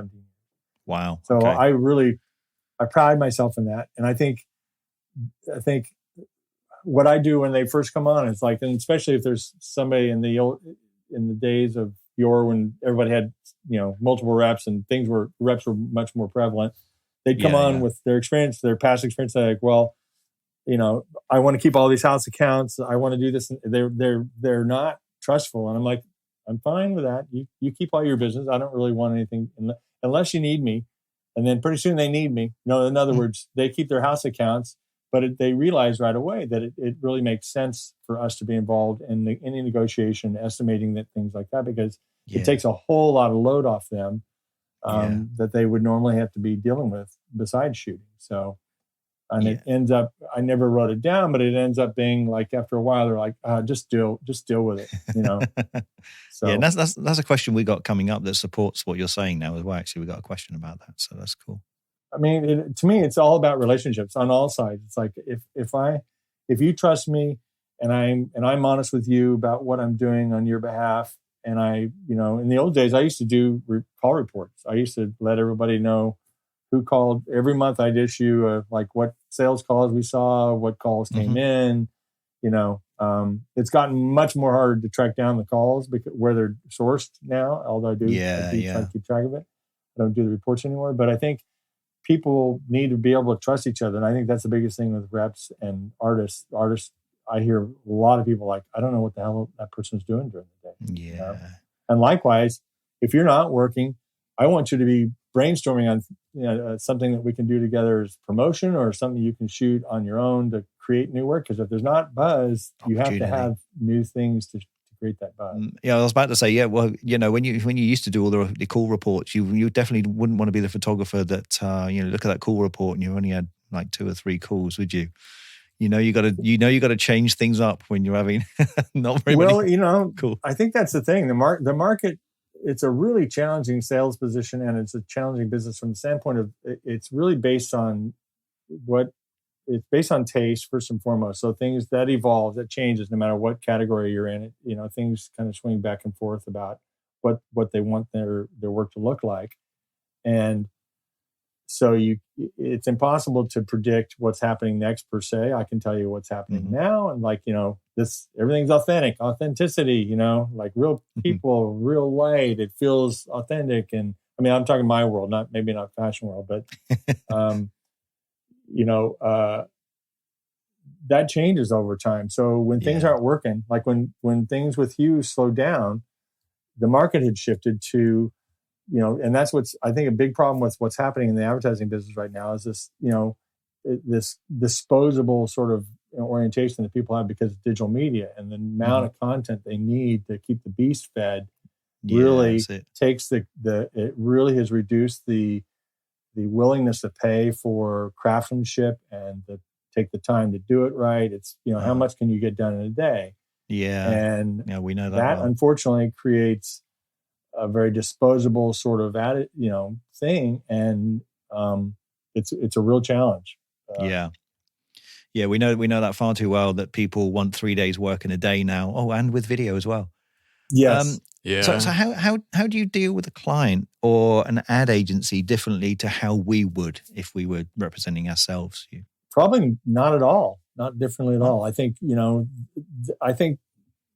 Wow. So I pride myself in that. And I think what I do when they first come on, it's like, and especially if there's somebody in the days of yore when everybody had, multiple reps and reps were much more prevalent. They'd come on with their experience, their past experience. They're like, well, I want to keep all these house accounts. I want to do this. And they're not trustful. And I'm like, I'm fine with that. You keep all your business. I don't really want anything unless you need me. And then pretty soon they need me. In other words, they keep their house accounts, but they realize right away that it really makes sense for us to be involved in any negotiation, estimating that things like that, because it takes a whole lot of load off them that they would normally have to be dealing with besides shooting. So, and it ends up, I never wrote it down, but it ends up being like, after a while, they're like, just deal with it, So yeah, that's a question we got coming up that supports what you're saying now as well. Actually, we got a question about that. So that's cool. I mean, to me, it's all about relationships on all sides. It's like, if you trust me and I'm honest with you about what I'm doing on your behalf. And in the old days, I used to do call reports. I used to let everybody know who called. Every month I'd issue what sales calls we saw, what calls came in. It's gotten much more hard to track down the calls because where they're sourced now, although I do try to keep track of it. I don't do the reports anymore, but I think people need to be able to trust each other. And I think that's the biggest thing with reps and artists. I hear a lot of people like, I don't know what the hell that person's doing during the day. Yeah. And likewise, if you're not working, I want you to be brainstorming on something that we can do together as promotion or something you can shoot on your own to create new work. Because if there's not buzz, you have to have new things to create that buzz. Yeah, I was about to say, when you used to do all the call reports, you definitely wouldn't want to be the photographer that look at that call report and you only had like 2 or 3 calls, would you? You got to change things up when you're having not very many. Cool. I think that's the thing. The market, it's a really challenging sales position, and it's a challenging business from the standpoint of it's really based on taste first and foremost. So things that evolve, that changes no matter what category you're in. Things kind of swing back and forth about what they want their work to look like, and so it's impossible to predict what's happening next per se. I can tell you what's happening now, and everything's authenticity. Like real people, real light. It feels authentic, and I mean I'm talking my world, maybe not fashion world, but that changes over time. So when things aren't working, like when things with Hugh slowed down, the market had shifted to, and that's what's, I think, a big problem with what's happening in the advertising business right now is this, this disposable sort of orientation that people have because of digital media and the amount of content they need to keep the beast fed really takes it really has reduced the willingness to pay for craftsmanship and the take the time to do it right. It's, how much can you get done in a day? Yeah. And we know that unfortunately creates a very disposable sort of thing. And it's a real challenge. Yeah, we know that far too well, that people want 3 days work in a day now. Oh, and with video as well. Yes. So how do you deal with a client or an ad agency differently to how we would if we were representing ourselves? Probably not at all. Not differently at all. I think, I think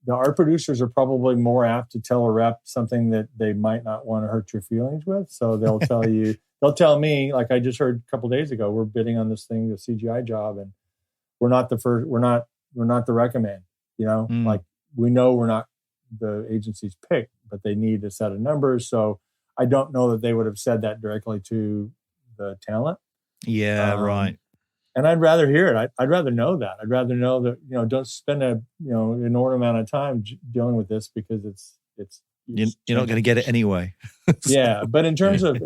the art producers are probably more apt to tell a rep something that they might not want to hurt your feelings with. So they'll tell you, they'll tell me, like I just heard a couple of days ago, we're bidding on this thing, the CGI job, and we're not the first, we're not the recommend, like we know we're not the agency's pick, but they need a set of numbers. So I don't know that they would have said that directly to the talent. Yeah, right. And I'd rather hear it. I'd rather know that. I'd rather know that, don't spend an inordinate amount of time dealing with this, because it's you're not going to get it anyway. Yeah. But in terms of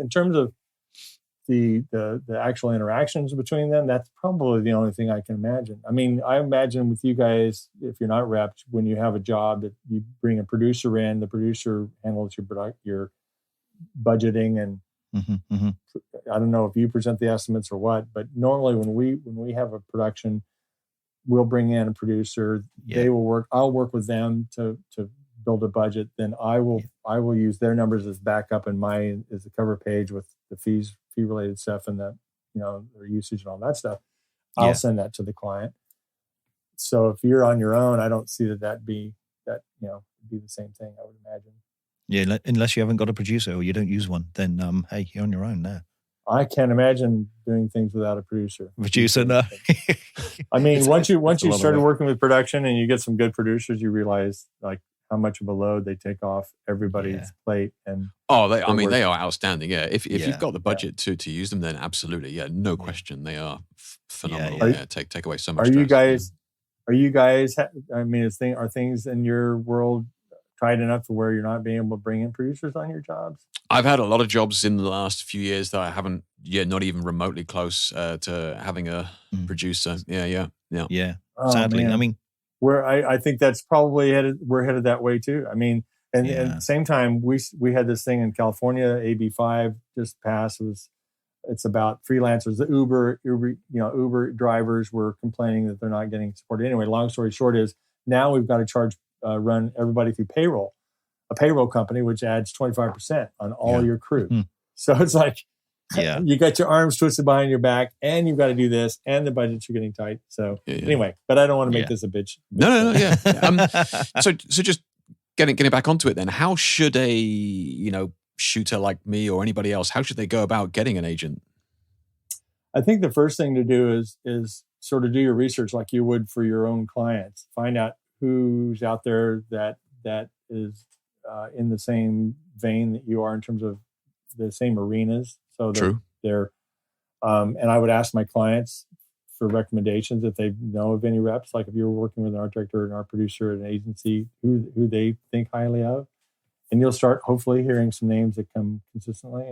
the actual interactions between them, that's probably the only thing I can imagine. I mean, I imagine with you guys, if you're not reps, when you have a job that you bring a producer in, the producer handles your budgeting, and I don't know if you present the estimates or what, but normally when we have a production, we'll bring in a producer. Yeah. They will work. I'll work with them to build a budget. Then I will use their numbers as backup in as the cover page with the fee related stuff and the their usage and all that stuff. I'll send that to the client. So if you're on your own, I don't see that'd be the same thing, I would imagine. Yeah, unless you haven't got a producer or you don't use one, then hey, you're on your own now. I can't imagine doing things without a producer. No. I mean, once you started working with production and you get some good producers, you realize like how much of a load they take off everybody's plate. And they are outstanding. Yeah, if you've got the budget to use them, then absolutely, no question, they are phenomenal. Take away so much. Are you guys? I mean, are things in your world tight enough to where you're not being able to bring in producers on your jobs? I've had a lot of jobs in the last few years that I haven't not even remotely close to having a producer. Yeah. Oh, sadly, man. I mean, where I think that's probably we're headed that way too. I mean, and at the same time, we had this thing in California, AB5 just passed. It's about freelancers. The Uber drivers were complaining that they're not getting supported. Anyway, long story short is now we've got to run everybody through a payroll company, which adds 25% on all your crew. Mm-hmm. So it's like, you got your arms twisted behind your back, and you've got to do this, and the budgets are getting tight. So anyway, but I don't want to make this a bitch. No. So just getting back onto it then, how should a shooter like me or anybody else, how should they go about getting an agent? I think the first thing to do is sort of do your research like you would for your own clients. Find out who's out there that is in the same vein that you are in terms of the same arenas. So they're and I would ask my clients for recommendations if they know of any reps. Like if you're working with an art director, an art producer at an agency, who they think highly of, and you'll start hopefully hearing some names that come consistently.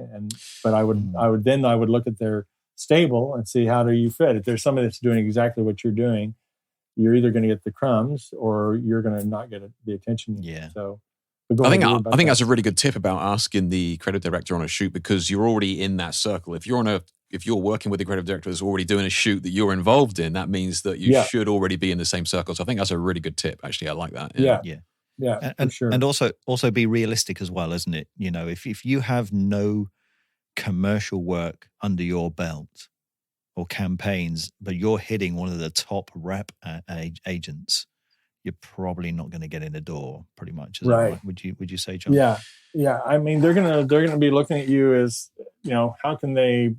But I would look at their stable and see how do you fit. If there's somebody that's doing exactly what you're doing, you're either going to get the crumbs or you're going to not get the attention. So I think that's a really good tip about asking the creative director on a shoot, because you're already in that circle. If you're working with the creative director that's already doing a shoot that you're involved in, that means that you should already be in the same circle. So I think that's a really good tip. Actually, I like that. Yeah, and for sure. And also be realistic as well, isn't it? If you have no commercial work under your belt or campaigns, but you're hitting one of the top rep agents, you're probably not going to get in the door. Pretty much, right? Would you say, John? Yeah. I mean, they're gonna be looking at you as how can they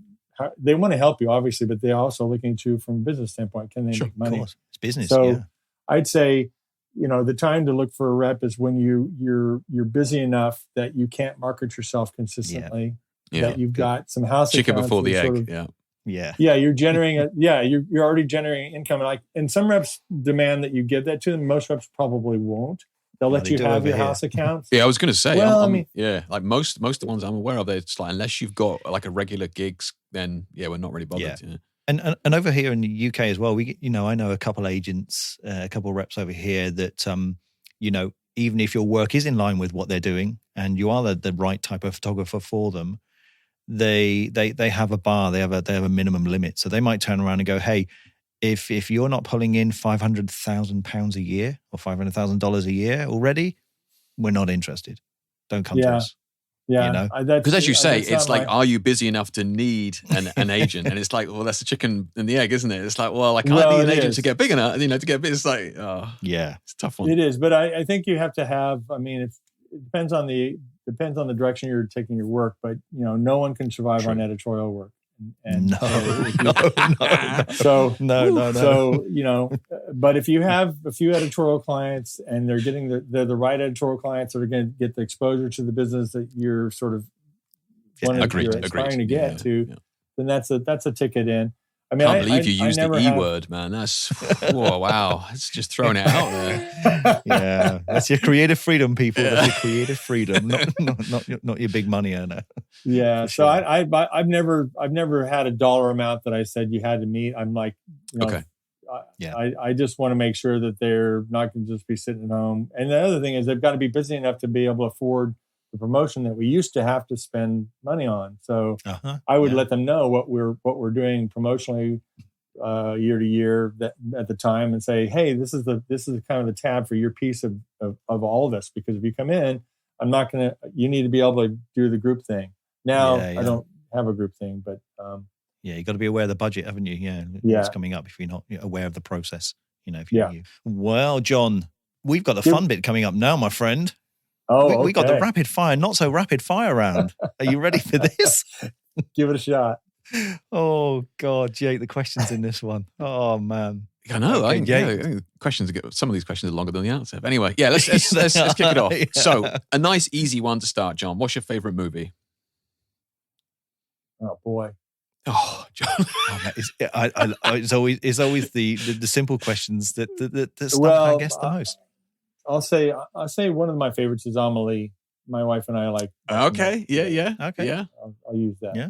want to help you, obviously, but they're also looking at you from a business standpoint. Can they make money? Of course. It's business. So I'd say the time to look for a rep is when you're busy enough that you can't market yourself consistently. That you've got some house chicken before the egg. You're generating you're already generating income, and some reps demand that you give that to them. Most reps probably won't. They'll let you have your house accounts. I was going to say, like most of the ones I'm aware of, it's like unless you've got like a regular gigs, then we're not really bothered. And over here in the UK as well, I know a couple agents, a couple of reps over here that, even if your work is in line with what they're doing and you are the right type of photographer for them, they have a bar, they have a minimum limit. So they might turn around and go, hey, if you're not pulling in £500,000 a year or $500,000 a year already, we're not interested. Don't come to us. Yeah, because as you say, it's like, are you busy enough to need an agent? And it's like, well, that's the chicken and the egg, isn't it? It's like, well, I can't need an agent to get big enough, to get big. It's like, it's a tough one. It is, but I think you have to have. I mean, it depends on the direction you're taking your work, but no one can survive on editorial work. And no. So, but if you have a few editorial clients and they're getting the right editorial clients that are going to get the exposure to the business that you're sort of aspiring to get to, then that's a ticket in. I mean, I can't believe you used the E word, man. That's wow. It's just throwing it out there. Yeah, that's your creative freedom, people. Yeah. That's your creative freedom, not your big money earner. Yeah. So sure. I've never had a dollar amount that I said you had to meet. I'm like, okay. I just want to make sure that they're not going to just be sitting at home. And the other thing is they've got to be busy enough to be able to afford the promotion that we used to have to spend money on. So I would let them know what we're doing promotionally year to year at the time, and say, hey, this is kind of the tab for your piece of all of this, because if you come in, you need to be able to do the group thing. Now I don't have a group thing, but you got to be aware of the budget, haven't you? Yeah. What's coming up if you're not aware of the process. Well, John, we've got the fun bit coming up now, my friend. Oh, we got the rapid fire, not so rapid fire round. Are you ready for this? Give it a shot. Oh God, Jake, the questions in this one. Oh man, I know. I think questions some of these questions are longer than the answer. But anyway, let's kick it off. Yeah. So, a nice, easy one to start, John. What's your favorite movie? Oh boy. Oh, John. It's always the simple questions that stuff I guess the most. I'll say one of my favorites is Amelie. My wife and I like. Okay. Yeah. Okay. Yeah. I'll use that. Yeah.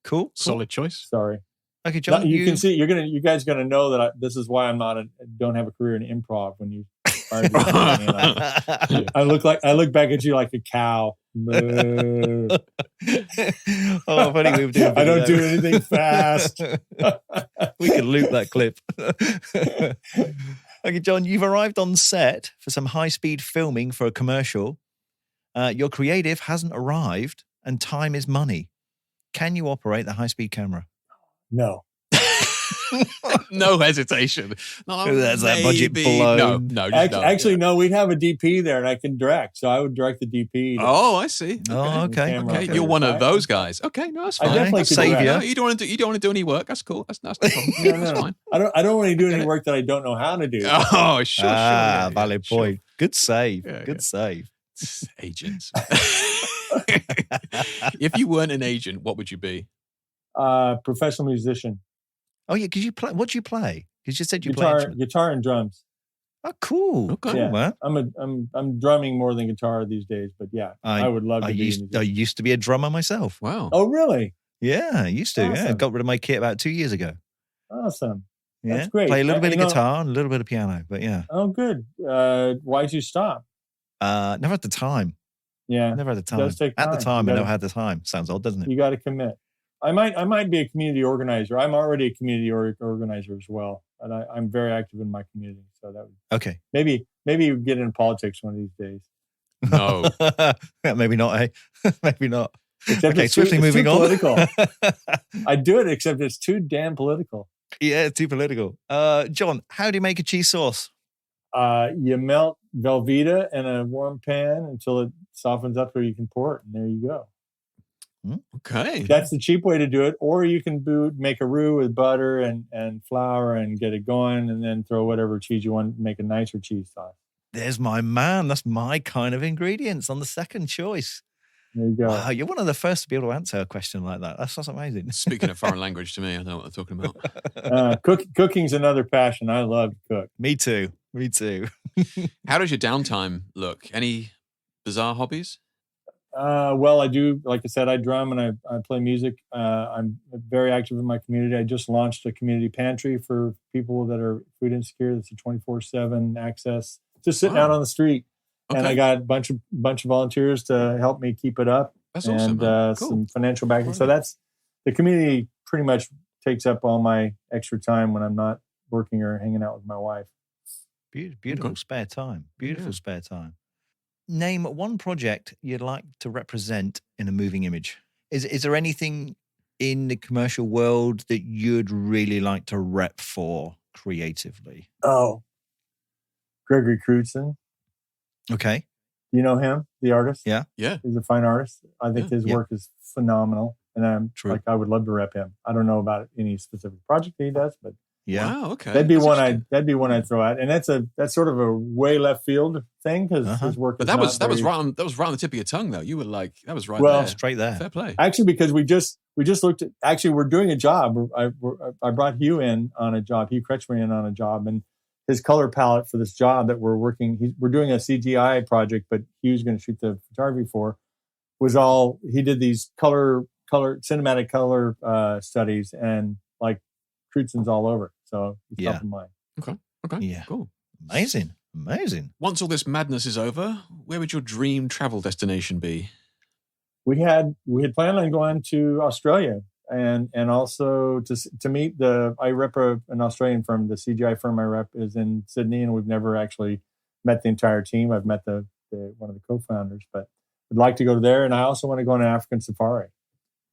Cool. Solid choice. Sorry. Okay, John. You can see you guys gonna know that this is why don't have a career in improv. When you are I look back at you like a cow. Oh, funny we were doing. I don't do anything fast. We could loop that clip. Okay, John, you've arrived on set for some high-speed filming for a commercial. Your creative hasn't arrived, and time is money. Can you operate the high-speed camera? No. No hesitation. No, that's that budget blown. No. Actually, no. We'd have a DP there, and I can direct, so I would direct the DP. I see. Okay. You're one of those guys. Okay, no, that's fine. I definitely save you. No, you don't want to do any work. That's cool. That's no problem. No. That's fine. I don't want to do any work that I don't know how to do. Oh, sure. Valid point. Sure. Good save. Good save. Agents. If you weren't an agent, what would you be? Professional musician. Oh yeah, because you play. What do you play? Because you said you play play guitar and drums. Oh, cool. Okay. Yeah. Man. I'm drumming more than guitar these days, but I would love to. I used to be a drummer myself. Wow. Oh really? Yeah, I used to. Awesome. Yeah, I got rid of my kit about 2 years ago. Awesome. Yeah, that's great. Play a little bit of guitar and a little bit of piano, but yeah. Oh, good. Why'd you stop? Never had the time. Yeah, never had the time. At the time, I never had the time. Sounds odd, doesn't it? You got to commit. I might be a community organizer. I'm already a community organizer as well, and I'm very active in my community. So that would maybe you get into politics one of these days. No, maybe not. Maybe not. Except okay, swiftly moving on. Political. I do it, except it's too damn political. Yeah, too political. John, how do you make a cheese sauce? You melt Velveeta in a warm pan until it softens up, so you can pour it, and there you go. Okay, that's the cheap way to do it. Or you can make a roux with butter and flour and get it going, and then throw whatever cheese you want. Make a nicer cheese sauce. There's my man. That's my kind of ingredients on the second choice. There you go. Wow, you're one of the first to be able to answer a question like that. That's amazing. Speaking a foreign language to me, I know what they're talking about. Cooking's another passion. I love to cook. Me too. How does your downtime look? Any bizarre hobbies? Well, I do. Like I said, I drum and I play music. I'm very active in my community. I just launched a community pantry for people that are food insecure. That's a 24/7 access, just sitting out on the street. Okay. And I got a bunch of volunteers to help me keep it up. That's awesome, man. Cool. Some financial backing. Right. So that's the community. Pretty much takes up all my extra time when I'm not working or hanging out with my wife. Beautiful spare time. Beautiful spare time. Name one project you'd like to represent in a moving image. Is there anything in the commercial world that you'd really like to rep for creatively? Oh, Gregory Crutzen. Okay. You know him, the artist? Yeah. He's a fine artist. I think his work is phenomenal. And I would love to rep him. I don't know about any specific project that he does, but wow, okay. That'd be one I'd throw out. And that's sort of a way left field thing because his work. But that was right on the tip of your tongue though. You were like, that was right there. Straight there. Fair play. Actually, because we just looked at, we're doing a job. I brought Hugh in on a job. Hugh Kretschmer in on a job, and his color palette for this job that we're working. We're doing a CGI project, but Hugh's going to shoot the photography for. Was all he did these cinematic color studies, and like Crutzen's all over. So he's top of mind. Okay. Yeah. Cool. Amazing. Once all this madness is over, where would your dream travel destination be? We had planned on going to Australia and also to meet I rep an Australian firm. The CGI firm I rep is in Sydney, and we've never actually met the entire team. I've met the one of the co-founders, but I'd like to go there. And I also want to go on an African safari.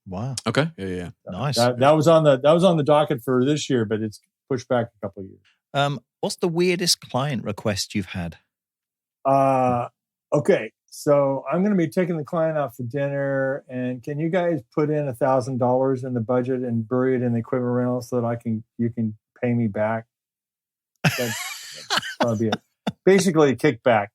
Wow. Okay. Yeah. Nice. That was on the docket for this year, but it's pushed back a couple of years. What's the weirdest client request you've had? Okay. So I'm going to be taking the client out for dinner, and can you guys put in $1,000 in the budget and bury it in the equipment rental so that you can pay me back? That'll be it. Basically, a kickback.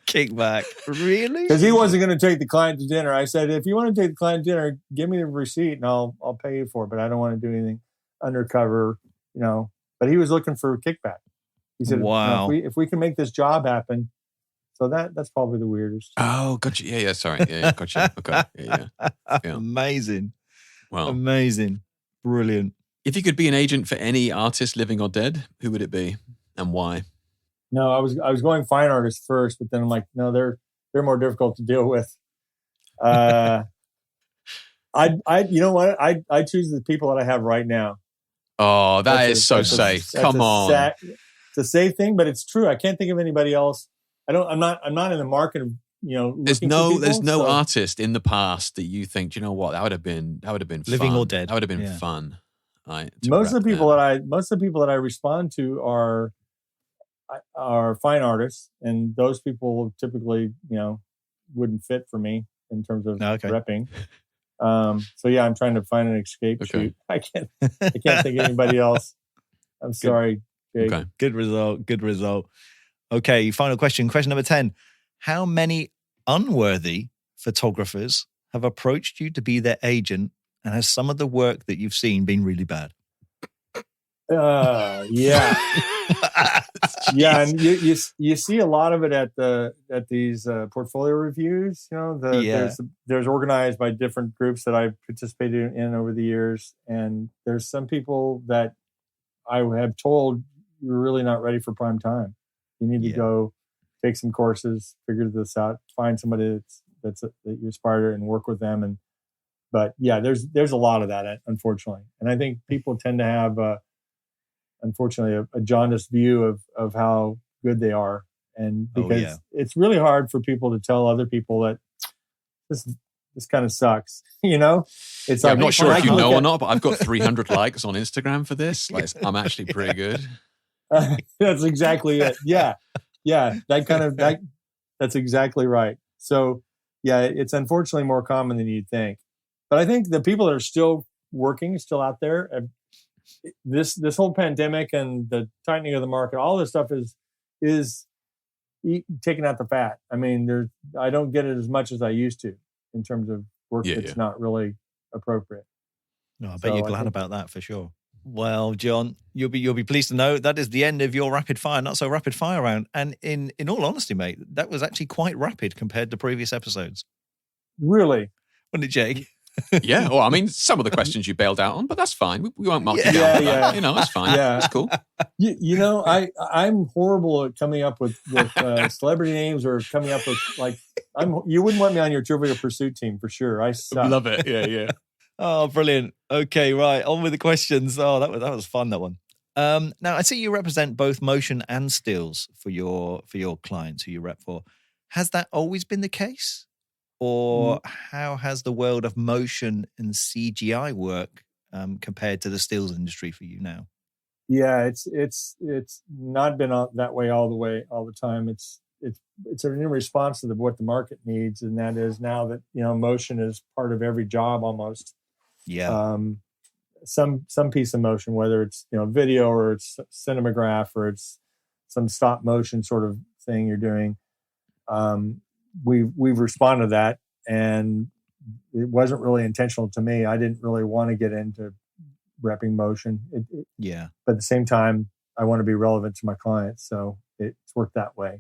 Kickback. Really? Because he wasn't going to take the client to dinner. I said, if you want to take the client to dinner, give me the receipt and I'll pay you for it. But I don't want to do anything undercover, But he was looking for a kickback. He said, wow. If we can make this job happen. So that's probably the weirdest. Oh, gotcha. Yeah, sorry. Yeah, gotcha. Okay. Yeah. Amazing. Wow. Amazing. Brilliant. If you could be an agent for any artist, living or dead, who would it be and why? No, I was going fine artists first, but then I'm like, no, they're more difficult to deal with. I you know what? I choose the people that I have right now. Oh, that's so safe. Come on. It's a safe thing, but it's true. I can't think of anybody else. I'm not in the market of, there's no artist in the past that you think, do you know what? That would have been living fun. or dead. That would have been fun. Right, most of the people that I respond to are fine artists, and those people typically, wouldn't fit for me in terms of repping. So yeah, I'm trying to find an escape shoot. I can't think of anybody else. I'm sorry, Jake. Okay. Good result. Okay, final question. Question number 10. How many unworthy photographers have approached you to be their agent, and has some of the work that you've seen been really bad? Yeah. Yeah, and you see a lot of it at these portfolio reviews. There's organized by different groups that I've participated in over the years, and there's some people that I have told you're really not ready for prime time. You need to go take some courses, figure this out, find somebody that you aspire to, and work with them. But yeah, there's a lot of that, unfortunately, and I think people tend to have unfortunately a jaundiced view of how good they are, and because it's really hard for people to tell other people that this kind of sucks. It's I'm not sure if you know or not, but I've got 300 likes on Instagram for this. Like, I'm actually pretty good. That's exactly it. Yeah. That's exactly right. So yeah, it's unfortunately more common than you'd think. But I think the people that are still working, still out there, this whole pandemic and the tightening of the market, all this stuff is taking out the fat. I mean, I don't get it as much as I used to in terms of work that's not really appropriate. No, I bet you're glad about that for sure. Well, John, you'll be pleased to know that is the end of your rapid fire, not so rapid fire round. And in all honesty, mate, that was actually quite rapid compared to previous episodes. Really? Wasn't it, Jake? Yeah. Well, I mean, some of the questions you bailed out on, but that's fine. We won't mark you down for that. You know, that's fine. Yeah. That's cool. You know, I'm horrible at coming up with celebrity names or coming up with you wouldn't want me on your Trivial Pursuit team for sure. I suck. Love it. Yeah. Oh, brilliant. Okay, right. On with the questions. Oh, that was fun, that one. Now, I see you represent both motion and stills for your clients who you rep for. Has that always been the case? Or how has the world of motion and CGI work compared to the stills industry for you now? Yeah, it's not been that way all the time. It's in response to what the market needs, and that is now that motion is part of every job almost. Yeah. Some piece of motion, whether it's video or it's cinematograph or it's some stop motion sort of thing you're doing. We've responded to that, and it wasn't really intentional to me. I didn't really want to get into repping motion. Yeah. But at the same time, I want to be relevant to my clients, so it's worked that way.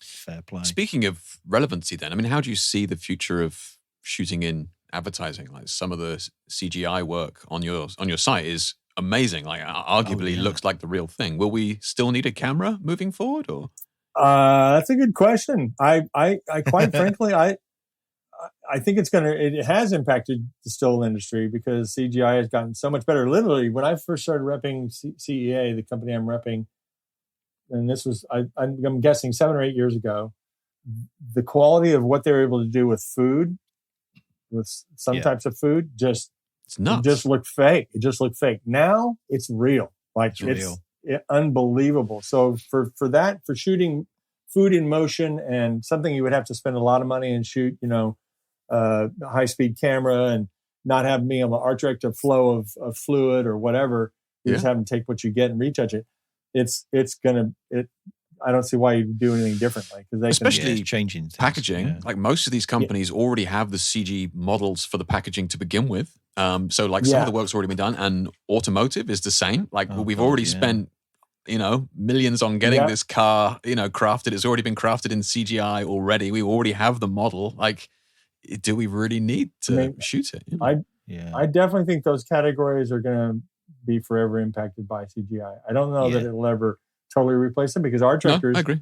Fair play. Speaking of relevancy, then, I mean, how do you see the future of shooting in advertising? Like, some of the CGI work on your site is amazing. Like, arguably looks like the real thing. Will we still need a camera moving forward, or? That's a good question. I quite frankly, I think it has impacted the still industry because CGI has gotten so much better. Literally, when I first started repping CEA, the company I'm repping, and this was, I'm guessing 7 or 8 years ago, the quality of what they were able to do with food, with some types of food, it's nuts. It just looked fake. Now it's real. Like it's real. Unbelievable. So for shooting food in motion and something you would have to spend a lot of money and shoot, a high-speed camera and not have me on the art director flow of fluid or whatever, you just have them take what you get and retouch it. I don't see why you do anything differently, because especially changing things. Packaging. Yeah. Like, most of these companies already have the CG models for the packaging to begin with. So some of the work's already been done, and automotive is the same. Like, we've already spent millions on getting this car crafted. It's already been crafted in CGI already. We already have the model. Like, do we really need to shoot it? I definitely think those categories are going to be forever impacted by CGI. I don't know that it'll ever totally replace them, because art directors, I agree.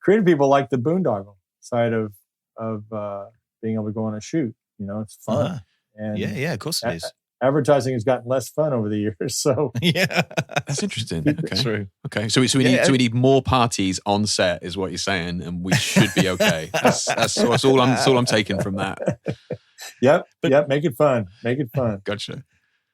Creative people like the boondoggle side of being able to go on a shoot. It's fun. And of course it is. Advertising has gotten less fun over the years. So that's interesting. Okay, true. Okay, so we need more parties on set, is what you're saying, and we should be okay. That's all I'm taking from that. Yep. Make it fun. Gotcha.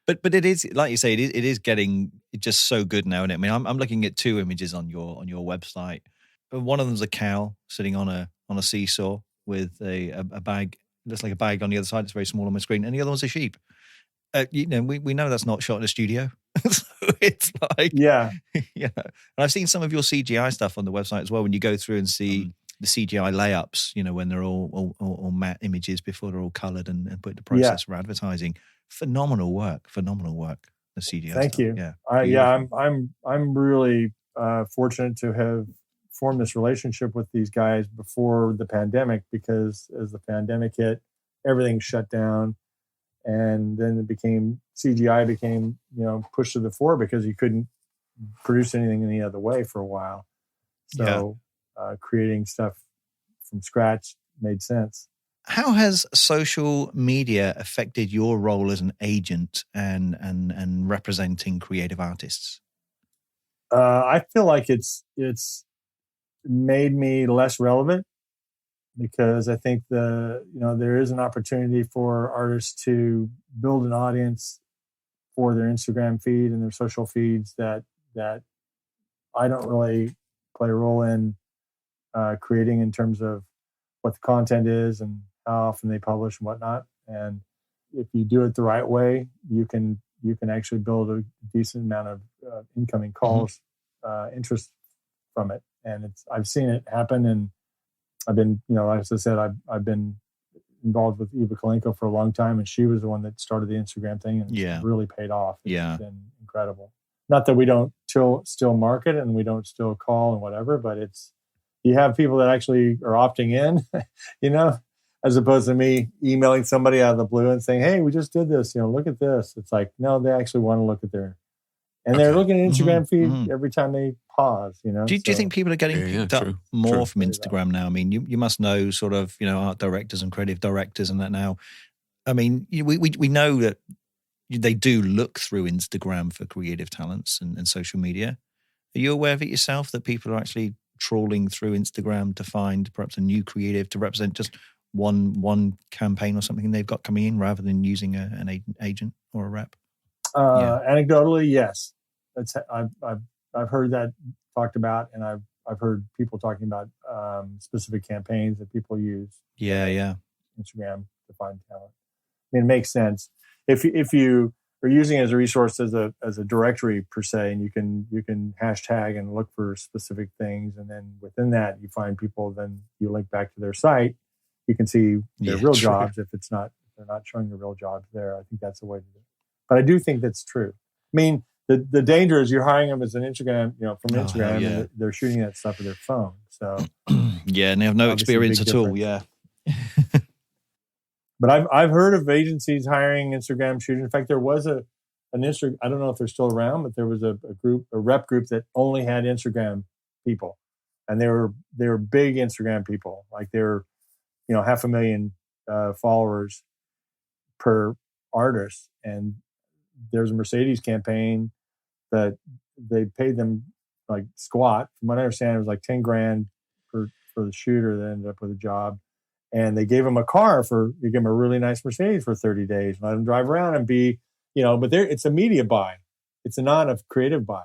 But it is, like you say, it is getting just so good now. And I mean, I'm looking at 2 images on your website. One of them's a cow sitting on a seesaw with a bag. Looks like a bag on the other side. It's very small on my screen. And the other one's a sheep. We know that's not shot in a studio. So it's like, And I've seen some of your CGI stuff on the website as well, when you go through and see the CGI layups, when they're all matte images before they're all colored and put into process for advertising. Phenomenal work. The CGI Thank stuff. you. Yeah. I'm really fortunate to have formed this relationship with these guys before the pandemic, because as the pandemic hit, everything shut down. And then CGI became pushed to the fore, because you couldn't produce anything any other way for a while. So creating stuff from scratch made sense. How has social media affected your role as an agent and representing creative artists? I feel like it's made me less relevant, because I think there is an opportunity for artists to build an audience for their Instagram feed and their social feeds that I don't really play a role in creating, in terms of what the content is and how often they publish and whatnot. And if you do it the right way, you can actually build a decent amount of incoming calls, interest from it. And I've seen it happen, and I've been, as I said, I've been involved with Eva Kalenko for a long time, and she was the one that started the Instagram thing, and it's really paid off. It's been incredible. Not that we don't still market and we don't still call and whatever, but you have people that actually are opting in, as opposed to me emailing somebody out of the blue and saying, "Hey, we just did this. Look at this." It's like, no, they actually want to look at they're looking at Instagram feed every time they pause. Do you think people are getting picked up more from Instagram now? I mean, you must know sort of art directors and creative directors and that now. I mean, we know that they do look through Instagram for creative talents and social media. Are you aware of it yourself, that people are actually trawling through Instagram to find perhaps a new creative to represent just one campaign or something they've got coming in, rather than using an agent or a rep? Anecdotally, yes. I've heard that talked about, and I've heard people talking about specific campaigns that people use. Yeah. Instagram to find talent. I mean, it makes sense if you are using it as a resource as a directory per se, and you can hashtag and look for specific things, and then within that you find people. Then you link back to their site. You can see their real jobs if they're not showing the real jobs there. I think that's the way to do it. But I do think that's true. I mean, the danger is you're hiring them as an Instagram, from Instagram, and they're shooting that stuff with their phone. So and they have no experience at all. Yeah. But I've heard of agencies hiring Instagram shooters. In fact, there was an Instagram. I don't know if they're still around, but there was a rep group that only had Instagram people, and they were big Instagram people. Like they were, 500,000 followers per artist. And there's a Mercedes campaign that they paid them like squat. From what I understand, it was like $10,000 for the shooter that ended up with a job. And they gave him a car they gave him a really nice Mercedes for 30 days, let him drive around and be, but it's a media buy. It's not a creative buy.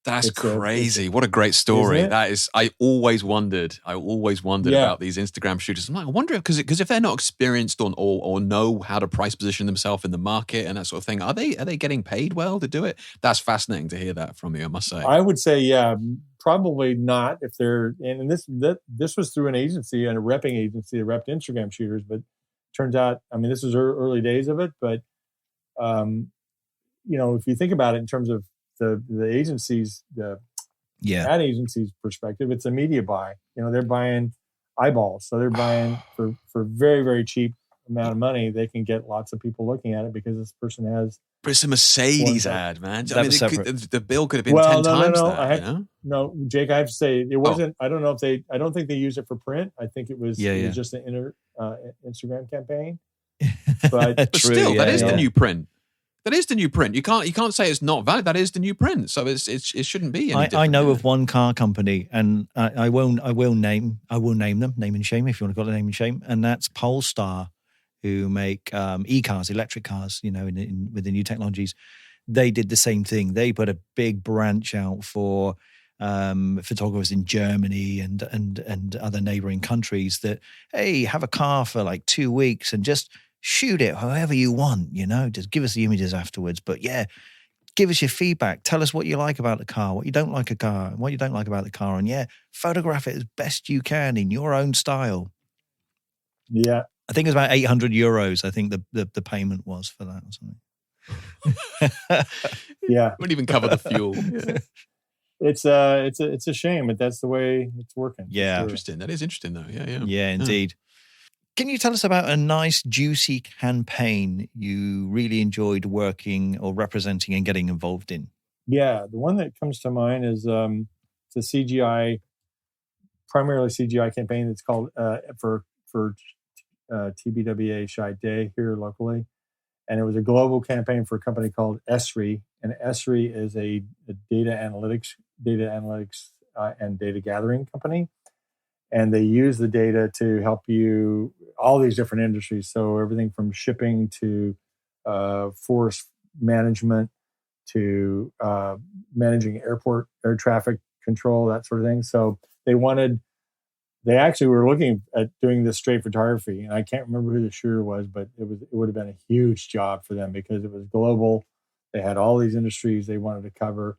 That's crazy. What a great story. That is, I always wondered about these Instagram shooters. I'm like, I wonder because if they're not experienced or know how to price position themselves in the market and that sort of thing, are they getting paid well to do it? That's fascinating to hear that from you, I must say. I would say, probably not if they're, and this was through an agency and a repping agency that repped Instagram shooters, but turns out, I mean, this was early days of it, but if you think about it in terms of the agencies, ad agency's perspective, it's a media buy. They're buying eyeballs, so they're buying for very, very cheap amount of money. They can get lots of people looking at it because this person has. But it's a Mercedes ad, man. I mean, the bill could have been 10 times that. No, Jake, I have to say it wasn't. I don't know if I don't think they used it for print. I think it was. It was just an Instagram campaign. But still, that is the new print. That is the new print. You can't say it's not valid. That is the new print. So it shouldn't be. I know of one car company, and I will name them, name and shame, if you want to call it name and shame, and that's Polestar, who make e-cars, electric cars. With the new technologies, they did the same thing. They put a big branch out for photographers in Germany and other neighboring countries that, hey, have a car for like 2 weeks and just shoot it however you want, just give us the images afterwards. But give us your feedback. Tell us what you like about the car, what you don't like about the car. And photograph it as best you can in your own style. Yeah. I think it was about €800. I think the payment was for that or something. Yeah. Wouldn't even cover the fuel. Yeah. It's a shame, but that's the way it's working. Yeah. Sure. Interesting. That is interesting though. Yeah. Yeah, indeed. Can you tell us about a nice, juicy campaign you really enjoyed working or representing and getting involved in? Yeah, the one that comes to mind is it's a primarily CGI campaign that's called for TBWA Shy Day here locally. And it was a global campaign for a company called Esri. And Esri is a data analytics and data gathering company. And they use the data to help you, all these different industries. So everything from shipping to forest management to managing air traffic control, that sort of thing. So they actually were looking at doing this straight photography. And I can't remember who the shooter was, but it would have been a huge job for them because it was global. They had all these industries they wanted to cover.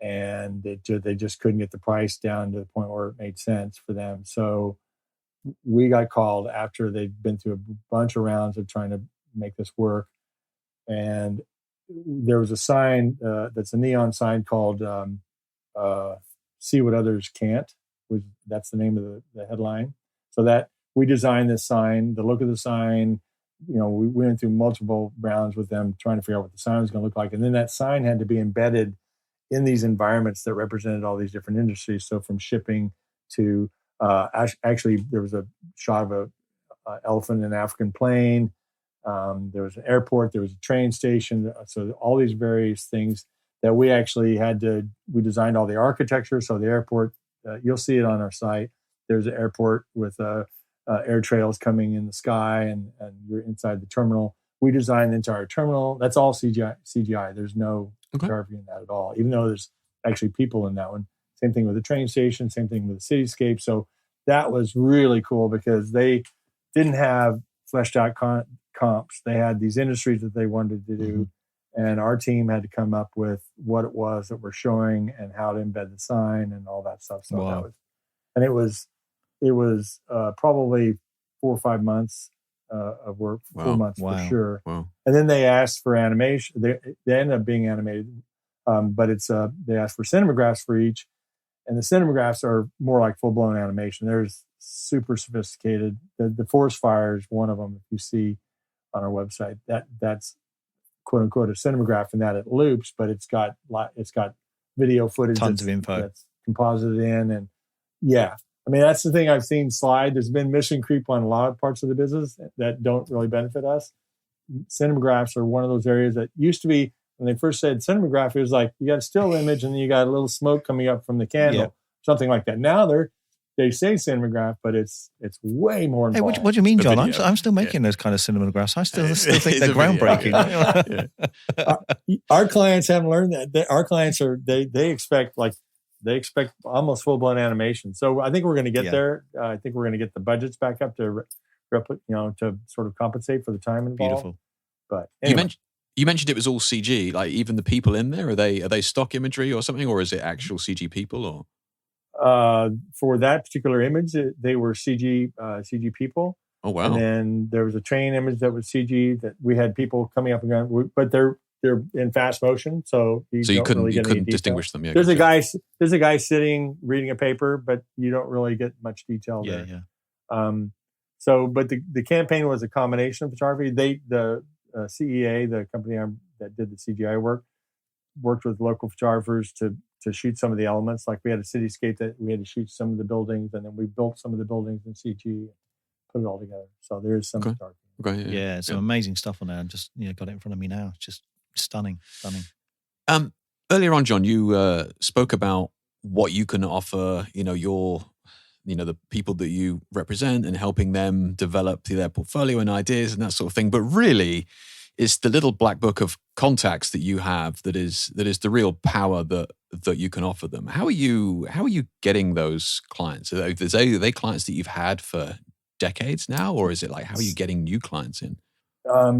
And they just couldn't get the price down to the point where it made sense for them. So we got called after they'd been through a bunch of rounds of trying to make this work. And there was a sign that's a neon sign called "See What Others Can't." That's the name of the headline. So that we designed this sign, the look of the sign. We went through multiple rounds with them trying to figure out what the sign was going to look like. And then that sign had to be embedded in these environments that represented all these different industries. So from shipping to, actually, there was a shot of an elephant in an African plain. There was an airport, there was a train station. So all these various things that we actually we designed all the architecture. So the airport, you'll see it on our site. There's an airport with air trails coming in the sky, and you're inside the terminal. We designed the entire terminal. That's all CGI. There's no photography in that at all, even though there's actually people in that one. Same thing with the train station, same thing with the cityscape. So that was really cool because they didn't have fleshed out comps. They had these industries that they wanted to do. And our team had to come up with what it was that we're showing and how to embed the sign and all that stuff. So it was probably 4 or 5 months of work, 4 months for sure. Wow. And then they asked for animation. They ended up being animated, but they asked for cinemagraphs for each. And the cinemagraphs are more like full-blown animation. There's super sophisticated. The forest fire is one of them. If you see on our website, that's quote unquote a cinematograph, in that it loops, but it's got video footage, tons of info that's composited in, and that's the thing I've seen slide. There's been mission creep on a lot of parts of the business that don't really benefit us. Cinemagraphs are one of those areas that used to be, when they first said cinematograph, it was like you got a still image and then you got a little smoke coming up from the candle, something like that. Now they say cinematograph, but it's way more involved. Hey, what do you mean, John? I'm still making those kind of cinemagraphs. I still think they're groundbreaking. Our clients haven't learned that. Our clients they expect almost full blown animation. So I think we're going to get there. I think we're going to get the budgets back up to to sort of compensate for the time involved. Beautiful. But anyway. You mentioned it was all CG. Like even the people in there, are they stock imagery or something, or is it actual CG people? Or for that particular image, they were CG people. Oh wow! And then there was a train image that was CG that we had people coming up and going, but they're in fast motion, so you couldn't distinguish them. Yeah, there's a guy sitting reading a paper, but you don't really get much detail there. But the campaign was a combination of photography. The CEA, the company that did the CGI work, worked with local photographers to shoot some of the elements. Like we had a cityscape that we had to shoot some of the buildings, and then we built some of the buildings in CG, put it all together. So there is some photography. Okay, some amazing stuff on there. I just got it in front of me now. It's just stunning. Earlier on, John, you spoke about what you can offer, the people that you represent and helping them develop their portfolio and ideas and that sort of thing. But really, it's the little black book of contacts that you have that is the real power that you can offer them. How are you getting those clients? Are they clients that you've had for decades now, or is it like how are you getting new clients in? A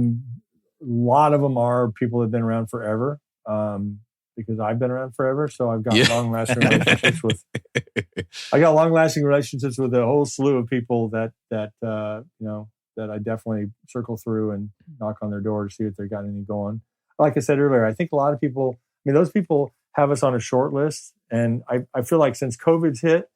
lot of them are people that have been around forever. Because I've been around forever, so I've got long-lasting relationships with. I got long-lasting relationships with a whole slew of people that I definitely circle through and knock on their door to see if they got anything going. Like I said earlier, I think a lot of people. Those people have us on a short list, and I feel like since COVID's hit,